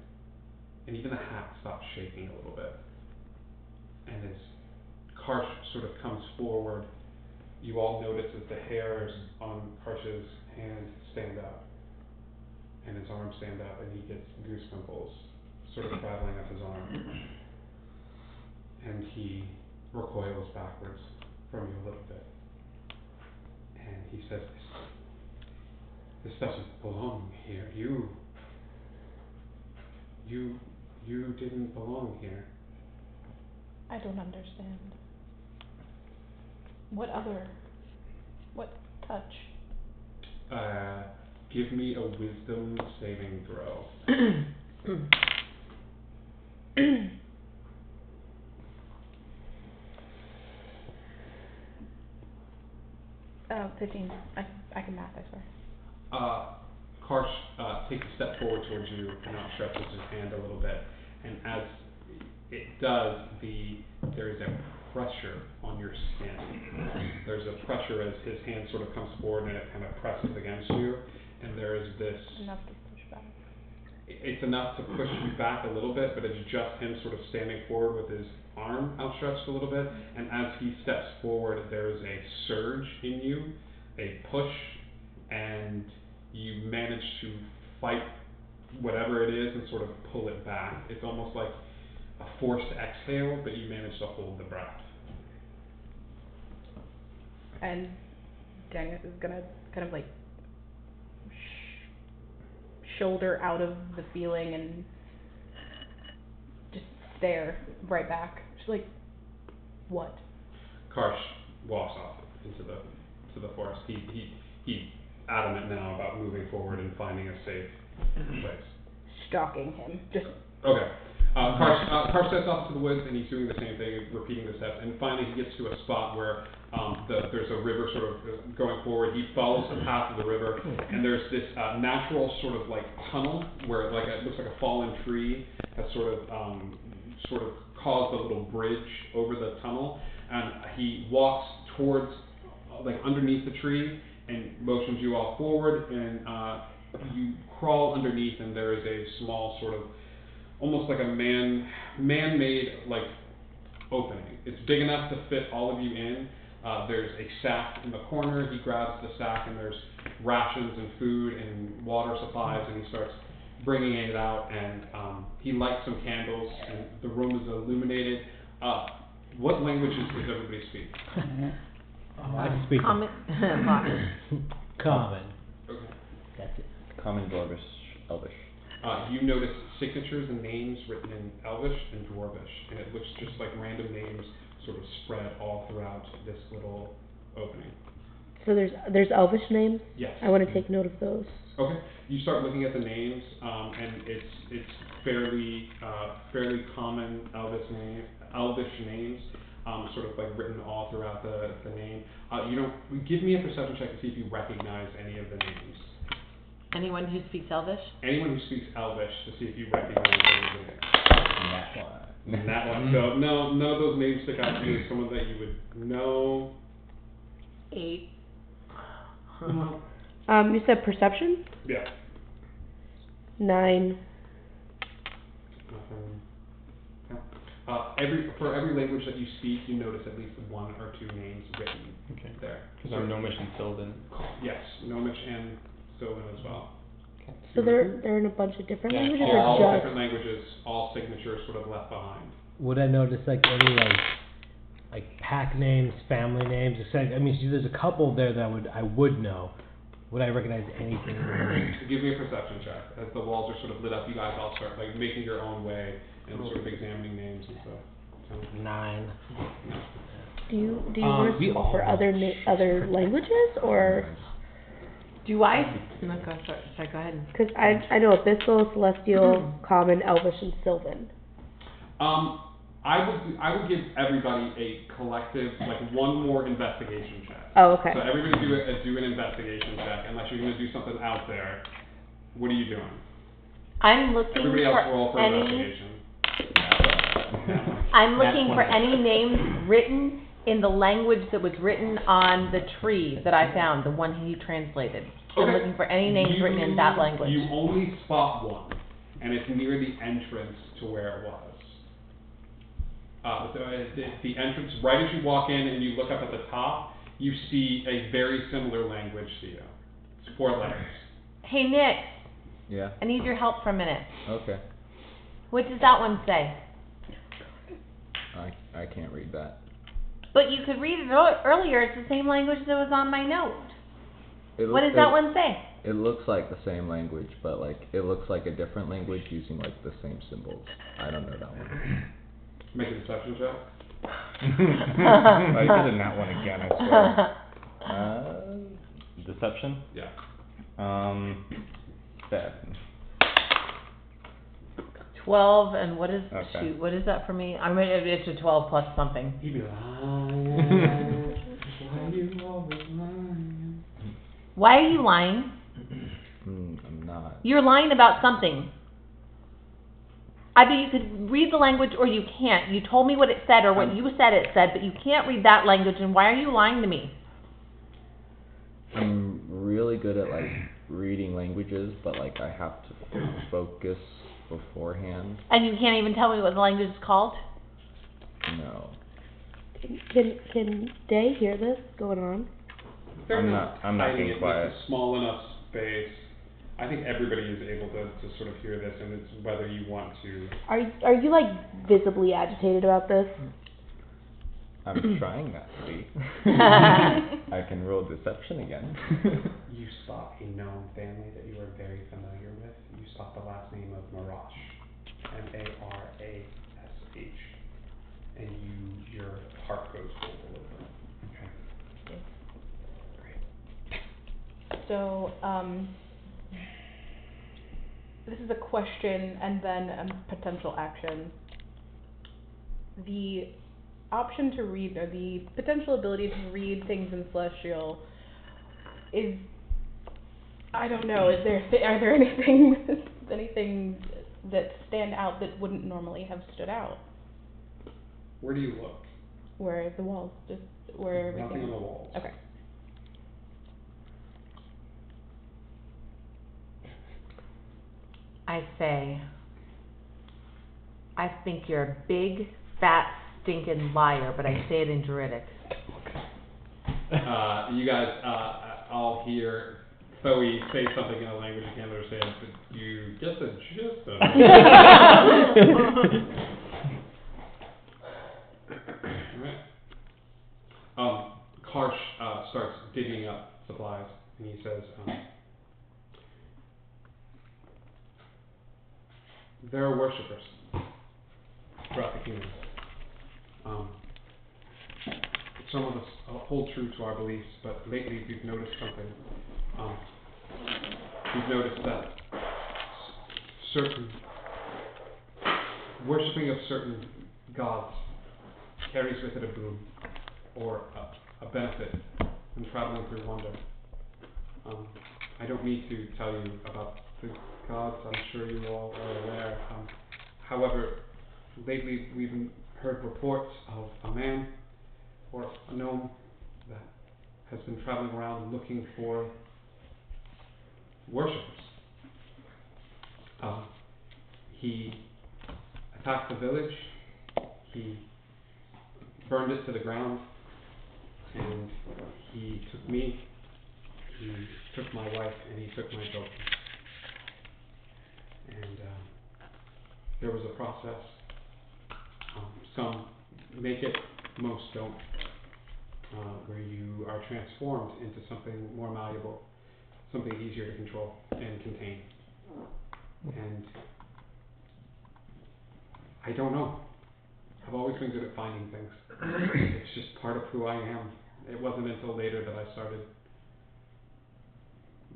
And even the hat stops shaking a little bit. And as Karsh sort of comes forward, you all notice that the hairs on Karsh's hand stand up. And his arms stand up, and he gets goose pimples sort of traveling up his arm. And he recoils backwards from you a little bit. And he says, this doesn't belong here. You You didn't belong here. I don't understand. What touch? Give me a wisdom saving throw. 15. I can math, I swear. Karsh takes a step forward towards you and outstretches his hand a little bit, and as it does, there is a pressure on your skin. There's a pressure as his hand sort of comes forward and it kind of presses against you, and there is this. Enough to push back. It's enough to push you back a little bit, but it's just him sort of standing forward with his arm outstretched a little bit, and as he steps forward, there is a surge in you, a push, and you manage to fight whatever it is and sort of pull it back. It's almost like a forced exhale, but you manage to hold the breath. And Daniel is gonna kind of like shoulder out of the feeling and just stare right back. She's like, what? Karsh walks off into the forest. He's adamant now about moving forward and finding a safe place. Stalking him. Just okay. Karsh sets off to the woods and he's doing the same thing, repeating the steps. And finally, he gets to a spot where there's a river sort of going forward. He follows the path of the river, and there's this natural sort of like tunnel where it looks like a fallen tree has sort of caused a little bridge over the tunnel. And he walks towards, like underneath the tree, and motions you all forward, and you crawl underneath, and there is a small sort of, almost like a man-made like opening. It's big enough to fit all of you in. There's a sack in the corner. He grabs the sack, and there's rations and food and water supplies, and he starts bringing it out, and he lights some candles, and the room is illuminated. What languages does everybody speak? I speak Common. Common. Okay. That's it. Common, Dwarvish, Elvish. You notice signatures and names written in Elvish and Dwarvish, and it looks just like random names sort of spread all throughout this little opening. So there's Elvish names? Yes. I want to take note of those. Okay. You start looking at the names, and it's fairly common Elvish names, sort of like written all throughout the name. Give me a perception check to see if you recognize any of the names. Anyone who speaks Elvish? Anyone who speaks Elvish, to see if you recognize any of the names. That one. So no, none of those names stick out to you. Someone that you would know. 8. You said perception? Yeah. 9. For every language that you speak, you notice at least 1 or 2 names written there. Because I'm Gnomish and Sylvan. Yes, Gnomish and Sylvan as well. Okay. So they're in a bunch of different languages, All or just different languages, all signatures sort of left behind. Would I notice like any like pack names, family names? I mean, see, there's a couple there that I would know. Would I recognize anything? Give me a perception check. As the walls are sort of lit up, you guys all start like making your own way and sort of examining names and stuff. 9. do you want to we see all for other languages, or? Do I? No, sorry, go ahead. Because I know Abyssal, Celestial, Common, Elvish, and Sylvan. I would give everybody a collective, like one more investigation check. Oh, okay. So everybody do an investigation check, unless you're going to do something out there. What are you doing? I'm looking Everybody else roll for any. investigation. I'm looking for any names written in the language that was written on the tree that I found, the one he translated. I'm Okay. looking for any names written in that language. You only spot one, and it's near the entrance to where it was. The entrance, right as you walk in and you look up at the top, you see a very similar language to you. It's 4 letters. Hey Nick, Yeah. I need your help for a minute. Okay. What does that one say? I can't read that. But you could read it earlier. It's the same language that was on my note. It What looks does that like- one say? It looks like the same language, but like it looks like a different language using like the same symbols. I don't know that one. Make a deception check. I did it in that one again, I swear. Deception? Yeah. Bad. 12, and what is, Okay. shoot, what is that for me? I mean, it's a 12 plus something. He'd be lying. Why you always lying? Why are you lying? I'm not. You're lying about something. Either you could read the language or you can't. You told me what it said or what you said it said, but you can't read that language, and why are you lying to me? I'm really good at like reading languages, but like I have to focus beforehand. And you can't even tell me what the language is called? No. Can Day hear this going on? I'm not being It's quiet. a small enough space. I think everybody is able to sort of hear this, and it's whether you want to. Are you like visibly agitated about this? I'm trying not to be. I can roll deception again. You spot a known family that you are very familiar with. You spot the last name of Marash, Marash, and your heart goes cold a little bit. So, this is a question and then a potential action. The option to read, or the potential ability to read things in Celestial is, I don't know, are there anything that stand out that wouldn't normally have stood out? Where do you look? Where the walls, just where everything. Nothing on the walls. Okay. I say, I think you're a big, fat, stinking liar, but I say it in Druidic. You guys all hear Thoe say something in a language you can't understand, but you get the gist of it. Alright. Karsh starts digging up supplies, and he says, there are worshippers throughout the kingdom. Some of us hold true to our beliefs, but lately we've noticed something. We've noticed that certain worshipping of certain gods carries with it a boon or a benefit when traveling through wonder. I don't need to tell you about the gods. I'm sure you all are aware. However, lately we've heard reports of a man or a gnome that has been traveling around looking for worshippers. He attacked the village, he burned it to the ground, and he took me, he took my wife, and he took my children. And there was a process. Some make it, most don't, where you are transformed into something more malleable, something easier to control and contain. And I don't know. I've always been good at finding things. It's just part of who I am. It wasn't until later that I started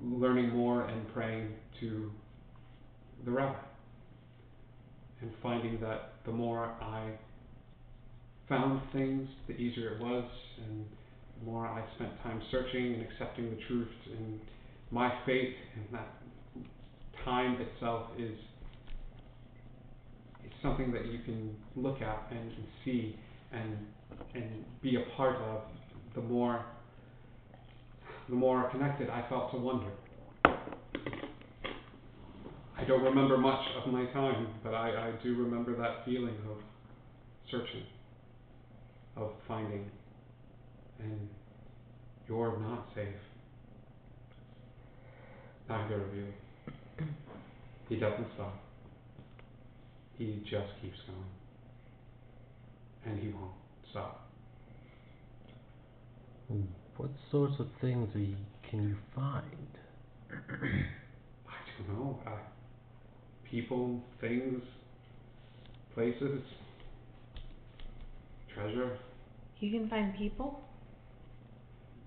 learning more and praying to the rabbi, and finding that the more I found things, the easier it was, and the more I spent time searching and accepting the truth in my faith, and that time itself is something that you can look at and see and be a part of. The more connected I felt to wonder. I don't remember much of my time, but I do remember that feeling of searching, of finding, and you're not safe. Neither of you. He doesn't stop. He just keeps going. And he won't stop. What sorts of things can you find? I don't know. People, things, places, treasure. You can find people?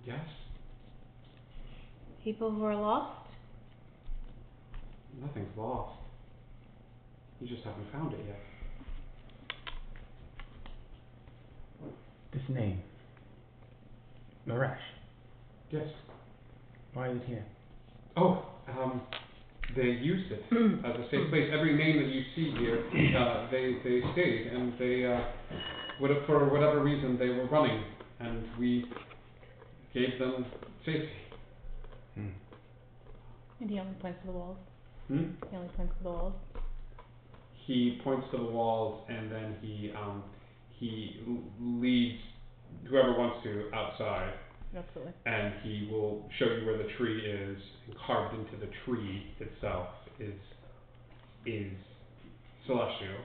Yes. People who are lost? Nothing's lost. You just haven't found it yet. This name. Marash. Yes. Why is it here? Oh, they used it as a safe place. Every name that you see here, they stayed, and they, for whatever reason, they were running, and we gave them safety. And he only points to the walls. Hmm? He only points to the walls. He points to the walls, and then he leads whoever wants to outside, Absolutely. and he will show you where the tree is, and carved into the tree itself is celestial,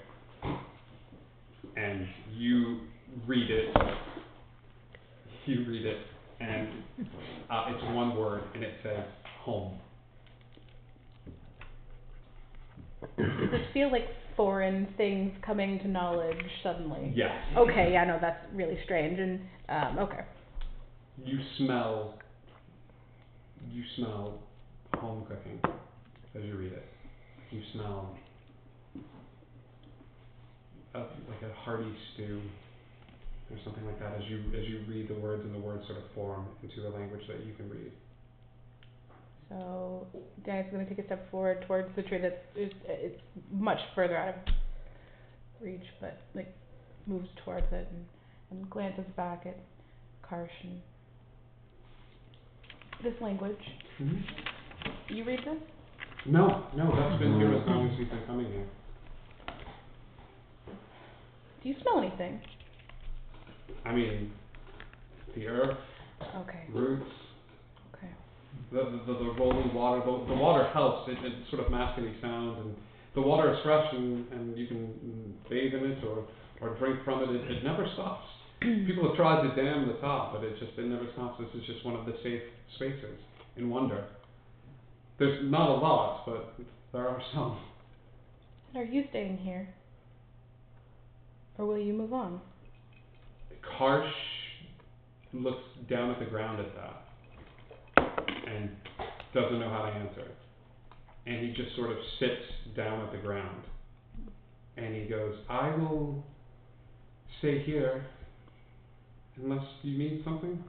and you read it, and it's one word, and it says home. Does it feel like foreign things coming to knowledge suddenly? Yes. Okay, yeah, no, that's really strange, and, okay. You smell home cooking as you read it. You smell like a hearty stew or something like that as you read the words, and the words sort of form into a language that you can read. So Danny's going to take a step forward towards the tree that is it's much further out of reach, but like moves towards it and glances back at Karsh and this language. Mm-hmm. You read this? No, that's been here as long as we've been coming here. Do you smell anything? I mean, the earth, Okay. roots, Okay. the rolling water. The water helps. It sort of masks any sound, and the water is fresh, and you can bathe in it or drink from it. It never stops. People have tried to dam the top, but it never stops. This is just one of the safe spaces in wonder. There's not a lot, but there are some. And are you staying here? Or will you move on? Karsh looks down at the ground at that and doesn't know how to answer. And he just sort of sits down at the ground. And he goes, I will stay here unless you need something.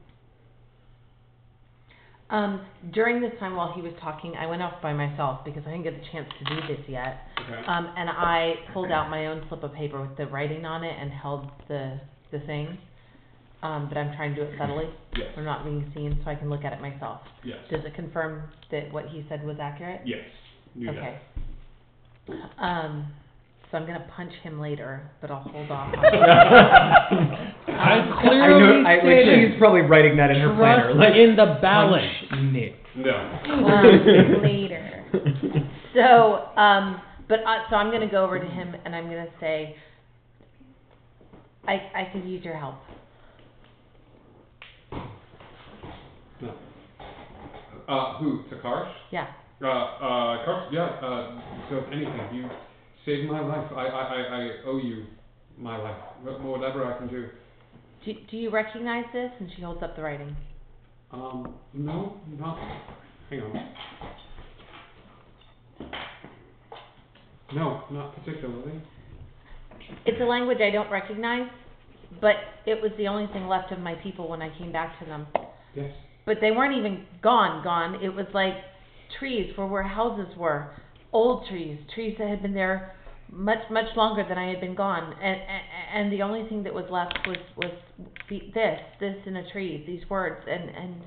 During this time while he was talking, I went off by myself because I didn't get the chance to do this yet. Okay. And I pulled out my own slip of paper with the writing on it and held the thing. But I'm trying to do it subtly. Yes. We're not being seen, so I can look at it myself. Yes. Does it confirm that what he said was accurate? Yes. Okay. So I'm gonna punch him later, but I'll hold off. She's probably writing that in her planner. Like, in the balance. Punch Nick. No. Later. So, so I'm gonna go over to him and I'm gonna say, I could use your help. No. Who? To Karsh? Yeah. Karsh, yeah, so if anything, you saved my life. I owe you my life. Whatever I can do. Do you recognize this? And she holds up the writing. No, not. Hang on. No, not particularly. It's a language I don't recognize, but it was the only thing left of my people when I came back to them. Yes. But they weren't even gone. It was like trees where houses were. Old trees that had been there much longer than I had been gone. And the only thing that was left was this in a tree, these words. And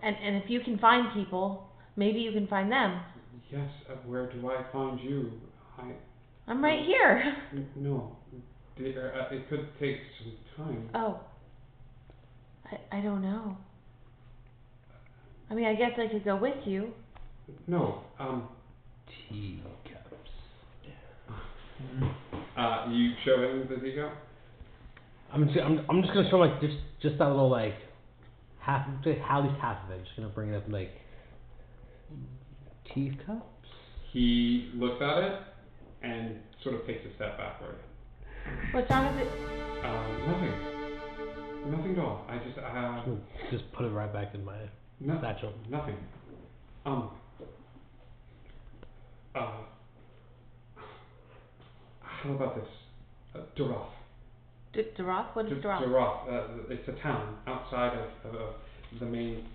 if you can find people, maybe you can find them. Yes, where do I find you? I'm right here. No, it could take some time. Oh. I don't know. I mean, I guess I could go with you. No, Teacups. You show him the teacup? I'm just gonna show like just that little like half, at least half of it. Just gonna bring it up like teacups? He looks at it and sort of takes a step backward. What's wrong with it? Nothing. Nothing at all. I Just put it right back in my satchel. Nothing. How about this? Duroth. Duroth? What is Duroth? Duroth. It's a town outside of the main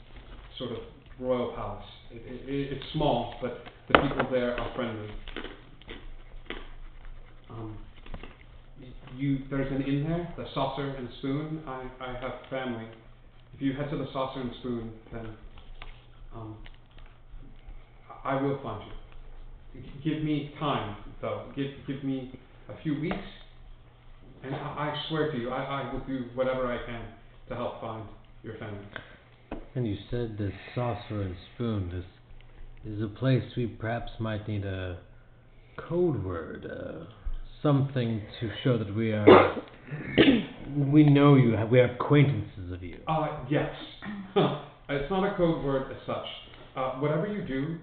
sort of royal palace. It's small, but the people there are friendly. There's an inn there, the Saucer and Spoon. I have family. If you head to the Saucer and Spoon, then I will find you. Give me time, though. Give me a few weeks, and I swear to you, I will do whatever I can to help find your family. And you said the Saucer and Spoon. This is a place we perhaps might need a code word, something to show that we are. We know you. We are acquaintances of you. Yes. It's not a code word as such. Whatever you do,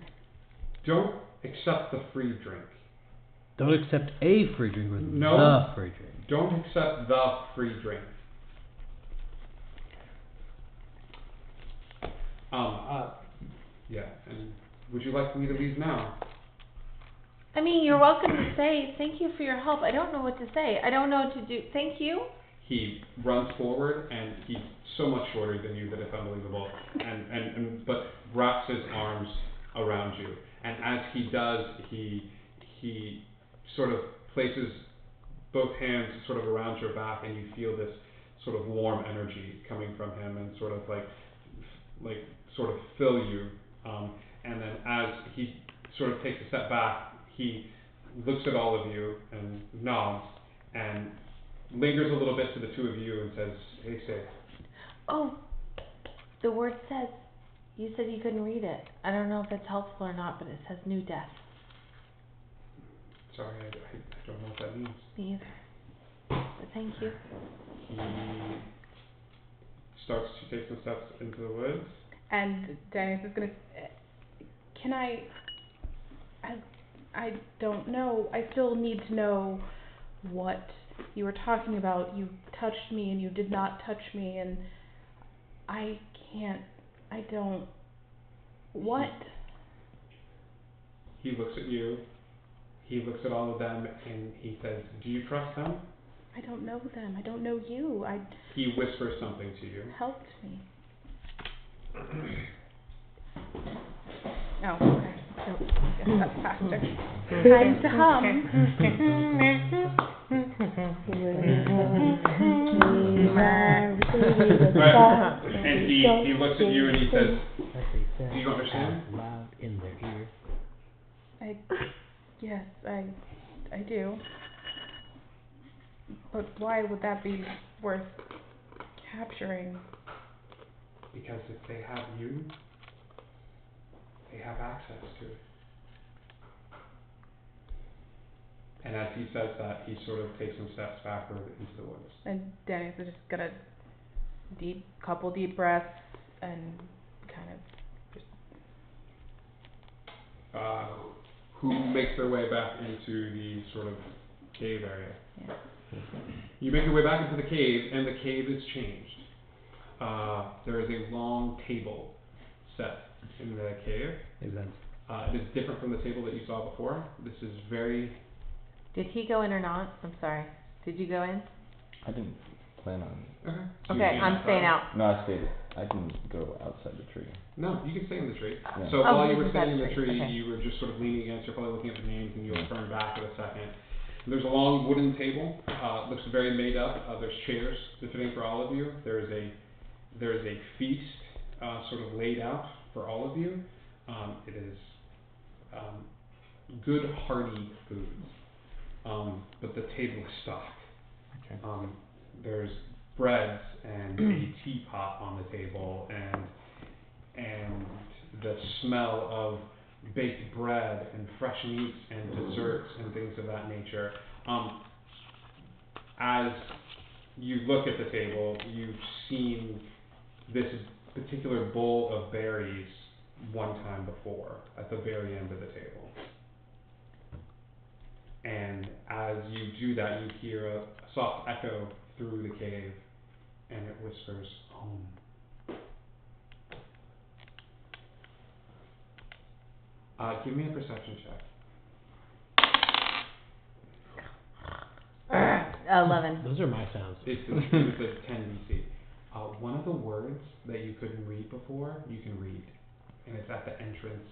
don't accept the free drink. Don't accept a free drink or No. the free drink. Don't accept the free drink. Yeah, and would you like me to leave now? I mean, you're welcome to say thank you for your help. I don't know what to say. I don't know what to do. Thank you. He runs forward, and he's so much shorter than you that it's unbelievable. But wraps his arms around you, and as he does, he sort of places both hands sort of around your back, and you feel this sort of warm energy coming from him, and sort of like sort of fill you. And then as he sort of takes a step back, he looks at all of you and nods and lingers a little bit to the two of you and says, "Stay safe." Oh, the word says, you said you couldn't read it. I don't know if it's helpful or not, but it says new death. Sorry, I don't know what that means. Me either. But thank you. He starts to take some steps into the woods. And Dennis is gonna. Can I don't know. I still need to know what you were talking about. You touched me and you did not touch me, and I can't. I don't. What? He looks at you. He looks at all of them and he says, "Do you trust them?" I don't know them. I don't know you. He whispers something to you. Helped me. Oh, okay. So, I guess that's faster. Time to hum. Right. And he looks at you and he says, "Do you understand?" Loud in their ear. Yes, I do. But why would that be worth capturing? Because if they have you, they have access to it. And as he says that, he sort of takes some steps backward into the woods. And Danny's just got a couple deep breaths and kind of just. Who makes their way back into the sort of cave area. Yeah. You make your way back into the cave, and the cave is changed. There is a long table set in the cave. Makes sense. It is different from the table that you saw before. This is very... Did he go in or not? I'm sorry. Did you go in? I didn't plan on. Okay, I'm staying out. No, I stayed. I can go outside the tree. No, you can stay in the tree. Yeah. So while you this were is that staying in the tree, okay. you were just sort of leaning against, you're probably looking at the names, and you'll turn back in a second. There's a long wooden table. Looks very made up. There's chairs befitting for all of you. There is a feast sort of laid out for all of you. It is good, hearty food. But the table is stocked. Okay. There's breads and a teapot on the table, and the smell of baked bread and fresh meats and desserts and things of that nature. As you look at the table, you've seen this particular bowl of berries one time before, at the very end of the table. And as you do that, you hear a soft echo through the cave, and it whispers, home. Give me a perception check. 11. Those are my sounds. It's a 10 DC. One of the words that you couldn't read before, you can read. And it's at the entrance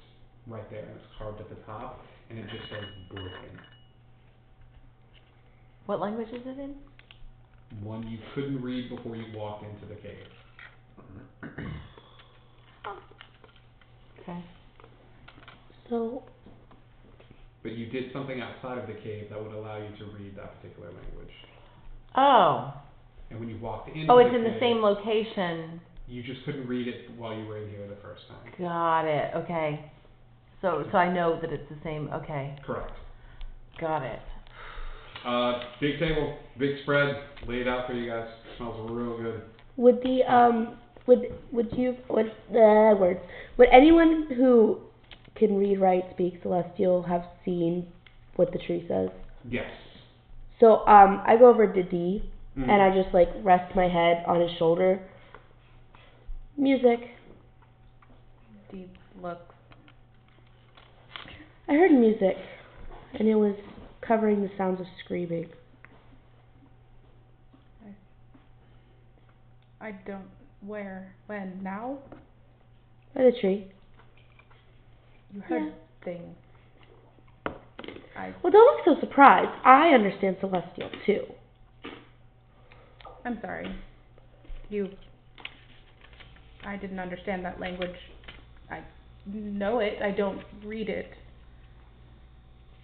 right there, and it's carved at the top, and it just says broken. What language is it in? One you couldn't read before you walked into the cave. Okay. So, But you did something outside of the cave that would allow you to read that particular language. Oh. And when you walked into Oh, it's the in the cave, same location. you just couldn't read it while you were in here the first time. Got it. Okay. So I know that it's the same. Okay. Correct. Got it. Big table, big spread, laid out for you guys. Smells real good. would the would anyone who can read, write, speak Celestial have seen what the tree says? Yes. So I go over to D Mhm. and I just like rest my head on his shoulder. Music. Deep looks. I heard music, and it was covering the sounds of screaming. I don't. Where? When? Now? By the tree. You heard Yeah. things. Well, don't look so surprised. I understand Celestial too. I'm sorry. I didn't understand that language. I know it. I don't read it.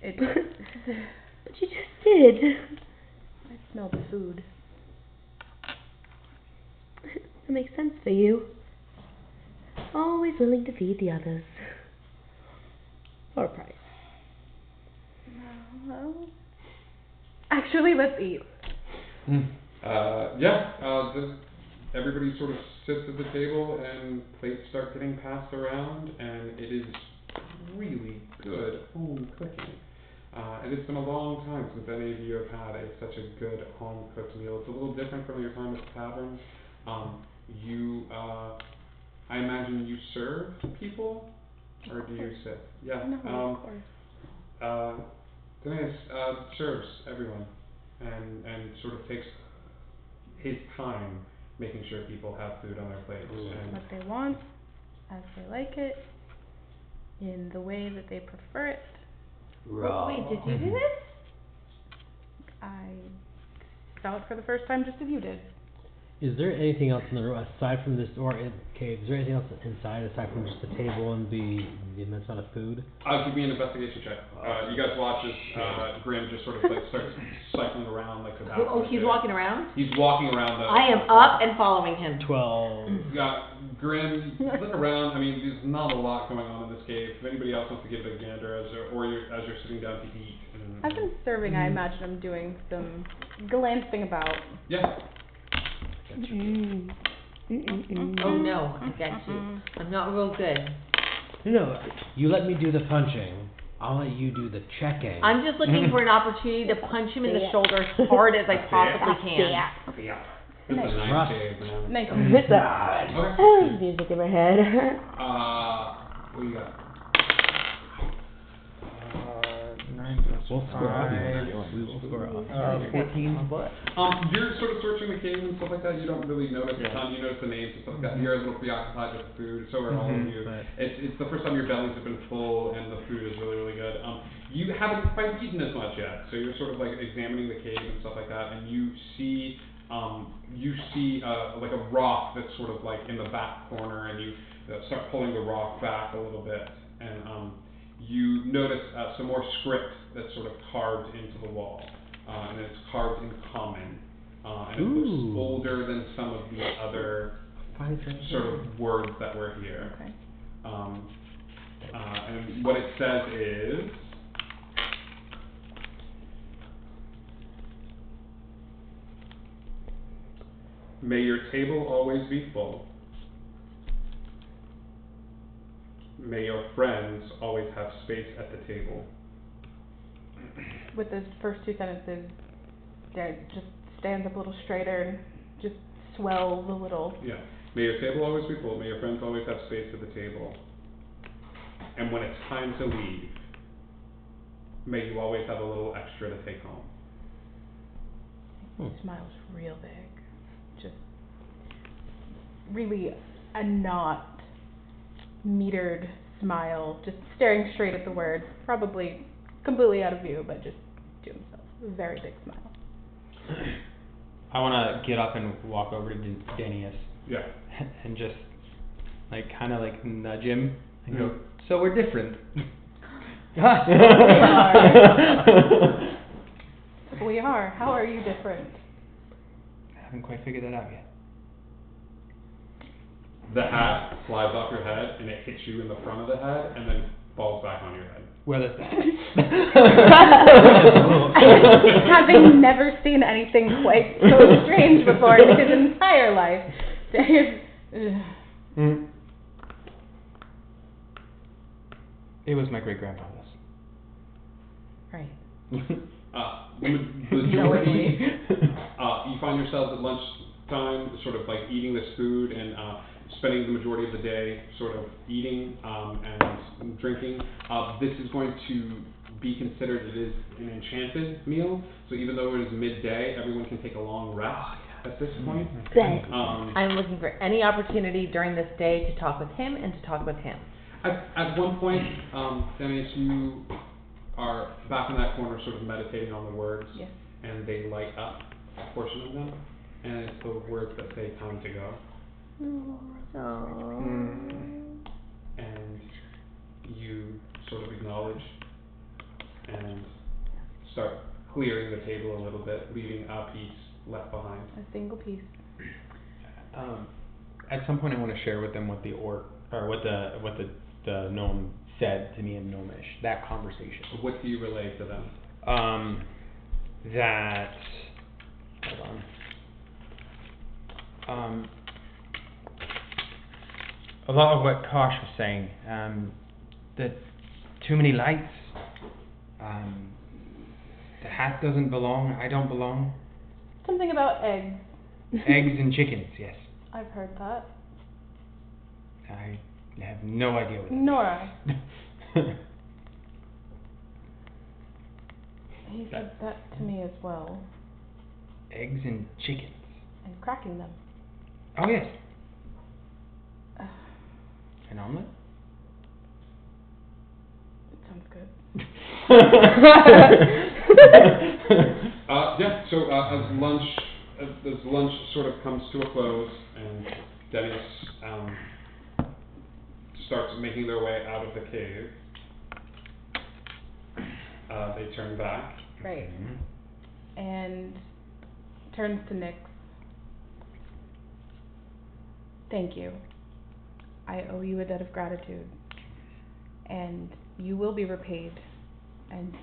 It. But you just did. I smell the food. That makes sense for you. Always willing to feed the others. For a price. Well, actually, let's eat. Everybody sort of sits at the table and plates start getting passed around, and it is really good home cooking. And it's been a long time since any of you have had such a good home cooked meal. It's a little different from your time at the tavern. I imagine you serve people, or do you sit? Yeah. No, of course. Dennis serves everyone, and sort of takes his time making sure people have food on their plates. And What they want, as they like it, in the way that they prefer it. Wait, did you do this? I saw it for the first time just as you did. Is there anything else in the room aside from this cave? Is there anything else inside aside from just the table and the immense amount of food? give me an investigation check. You guys watch as Grim just sort of like starts cycling around like the back. Oh, he's walking around? He's walking around. I am up and following him. 12. Grim, you look around. I mean, there's not a lot going on in this cave. If anybody else wants to give it a gander as you're sitting down to eat. I've been serving. I imagine I'm doing some glancing about. Yeah. Oh no, I got you. I'm not real good. No, you let me do the punching. I'll let you do the checking. I'm just looking for an opportunity to punch him in the shoulder as hard as I possibly can. Yeah. This is a nice cave, man. Nice. Okay. Music in my head. What do you got? 9 plus We'll score off. 5. We will score off. 14 butt. You're sort of searching the cave and stuff like that. You don't really notice the time. You notice the names and stuff like that. You're a little preoccupied with the food. So are all of you. Right. It's the first time your bellies have been full and the food is really, really good. You haven't quite eaten as much yet. So you're sort of like examining the cave and stuff like that, and you see like a rock that's sort of like in the back corner, and you start pulling the rock back a little bit, and you notice some more script that's sort of carved into the wall, and it's carved in common, and it looks older than some of the other sort of words that were here. Okay. And what it says is, may your table always be full. may your friends always have space at the table. With those first two sentences, Dad just stands up a little straighter and just swells a little. Yeah. May your table always be full. May your friends always have space at the table. And when it's time to leave, may you always have a little extra to take home. He smiles real big. Just really a not metered smile, just staring straight at the words, probably completely out of view, but just to himself. A very big smile. I want to get up and walk over to Danius. Yeah. And just kind of nudge him and go, so we're different. We are. How are you different? I haven't quite figured that out yet. The hat flies off your head and it hits you in the front of the head and then falls back on your head. Well, that's that. Having never seen anything quite so strange before in his entire life, Dave. It was my great grandfather's. Right. The majority, you find yourselves at lunchtime, sort of eating this food and spending the majority of the day sort of eating and drinking. This is going to be considered, it is an enchanted meal, so even though it is midday, everyone can take a long rest at this point. I'm looking for any opportunity during this day to talk with him and to talk with him. At one point, Dennis, you are back in that corner sort of meditating on the words, Yes. and they light up a portion of them, and it's the words that say time to go. And you sort of acknowledge and start clearing the table a little bit, leaving a piece left behind. A single piece. At some point, I want to share with them what the gnome said to me in Gnomish. That conversation. What do you relay to them? That. Hold on. A lot of what Kosh was saying. That too many lights. The hat doesn't belong. I don't belong. Something about eggs. Eggs and chickens. Yes. I've heard that. I have no idea what that Nora. is. He said that to me as well. Eggs and chickens. And cracking them. Oh yes. An omelet? It sounds good. Yeah. So as lunch sort of comes to a close, and Dennis starts making their way out of the cave, they turn back. Right. And turns to Nyx. Thank you. I owe you a debt of gratitude. And you will be repaid. And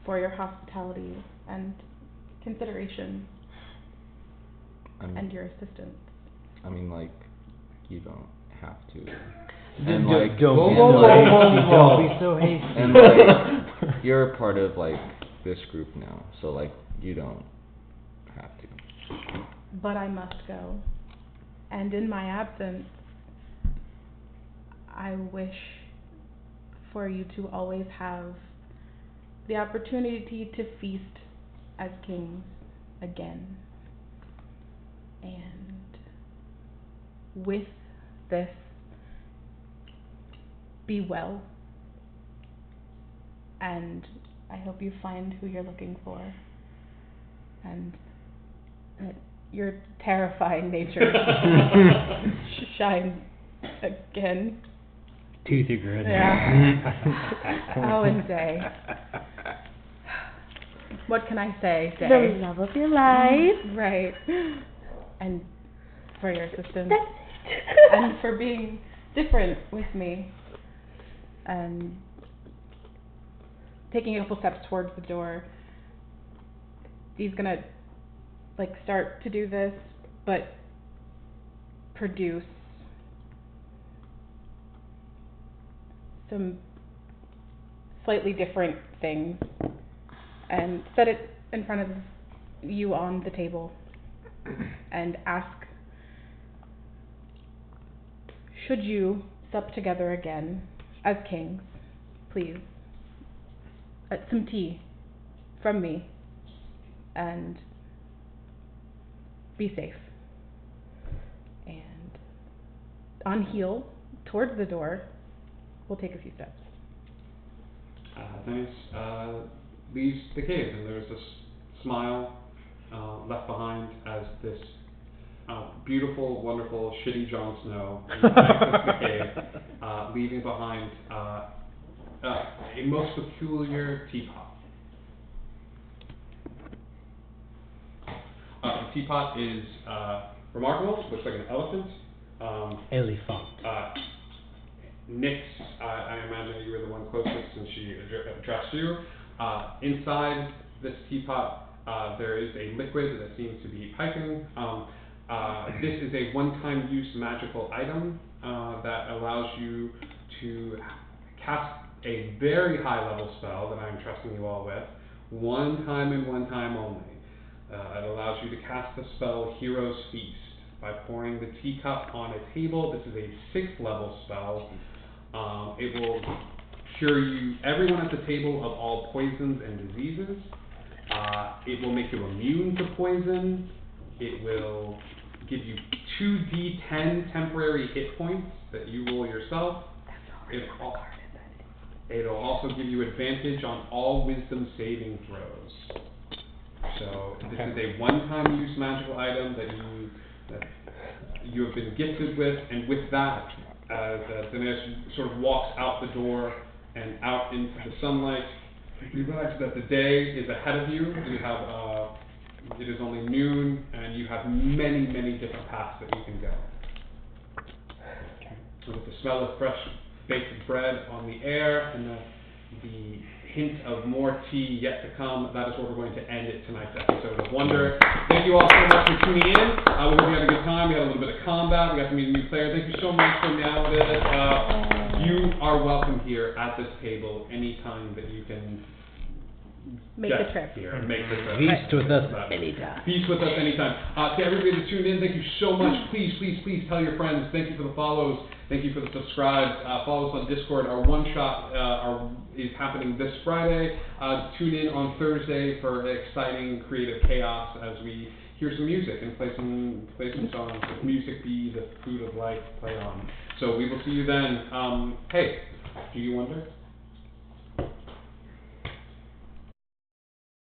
for your hospitality and consideration and your assistance. I mean, you don't have to. And don't don't be so hasty. And you're a part of this group now, so you don't have to. But I must go. And in my absence, I wish for you to always have the opportunity to feast as kings again. And with this, be well. And I hope you find who you're looking for. And that your terrifying nature shines again. Toothy grin. Yeah. Owen Day. What can I say, Day? The love of your life. Right. And for your assistance. That's And for being different with me. And taking a couple steps towards the door. He's gonna start to do this, but produce some slightly different things and set it in front of you on the table and ask, should you sup together again as kings, please, some tea from me, and be safe. And on heel, towards the door, we'll take a few steps. Dennis leaves the cave, and there's this smile left behind as this beautiful, wonderful, shitty Jon Snow exits the cave, leaving behind a most peculiar teapot. The teapot is remarkable. Looks like an elephant. Elephant. Nyx, I imagine you were the one closest since she addressed you. Inside this teapot, there is a liquid that seems to be piping. This is a one-time use magical item that allows you to cast a very high-level spell that I'm trusting you all with, one time and one time only. It allows you to cast the spell Hero's Feast by pouring the teacup on a table. This is a 6th level spell. It will cure you, everyone at the table, of all poisons and diseases. It will make you immune to poison. It will give you 2d10 temporary hit points that you roll yourself. It'll also give you advantage on all wisdom saving throws. So this is a one-time use magical item that you have been gifted with, and with that, as Dinesh sort of walks out the door and out into the sunlight, you realize that the day is ahead of you. You have it is only noon, and you have many, many different paths that you can go. And with the smell of fresh baked bread on the air and the hint of more tea yet to come, that is where we're going to end it tonight's episode of Wonder. Thank you all so much for tuning in. We hope you had a good time. We had a little bit of combat. We got to meet a new player. Thank you so much for now with us. You are welcome here at this table anytime that you can Make the trip. Here. Make the trip. Feast with us anytime. Feast with us anytime. To everybody that tuned in, thank you so much. Please, please, please tell your friends. Thank you for the follows. Thank you for the subscribes. Follow us on Discord. Our one-shot is happening this Friday. Tune in on Thursday for exciting creative chaos as we hear some music and play some songs. If music be the food of life, play on. So we will see you then. Hey, do you wonder?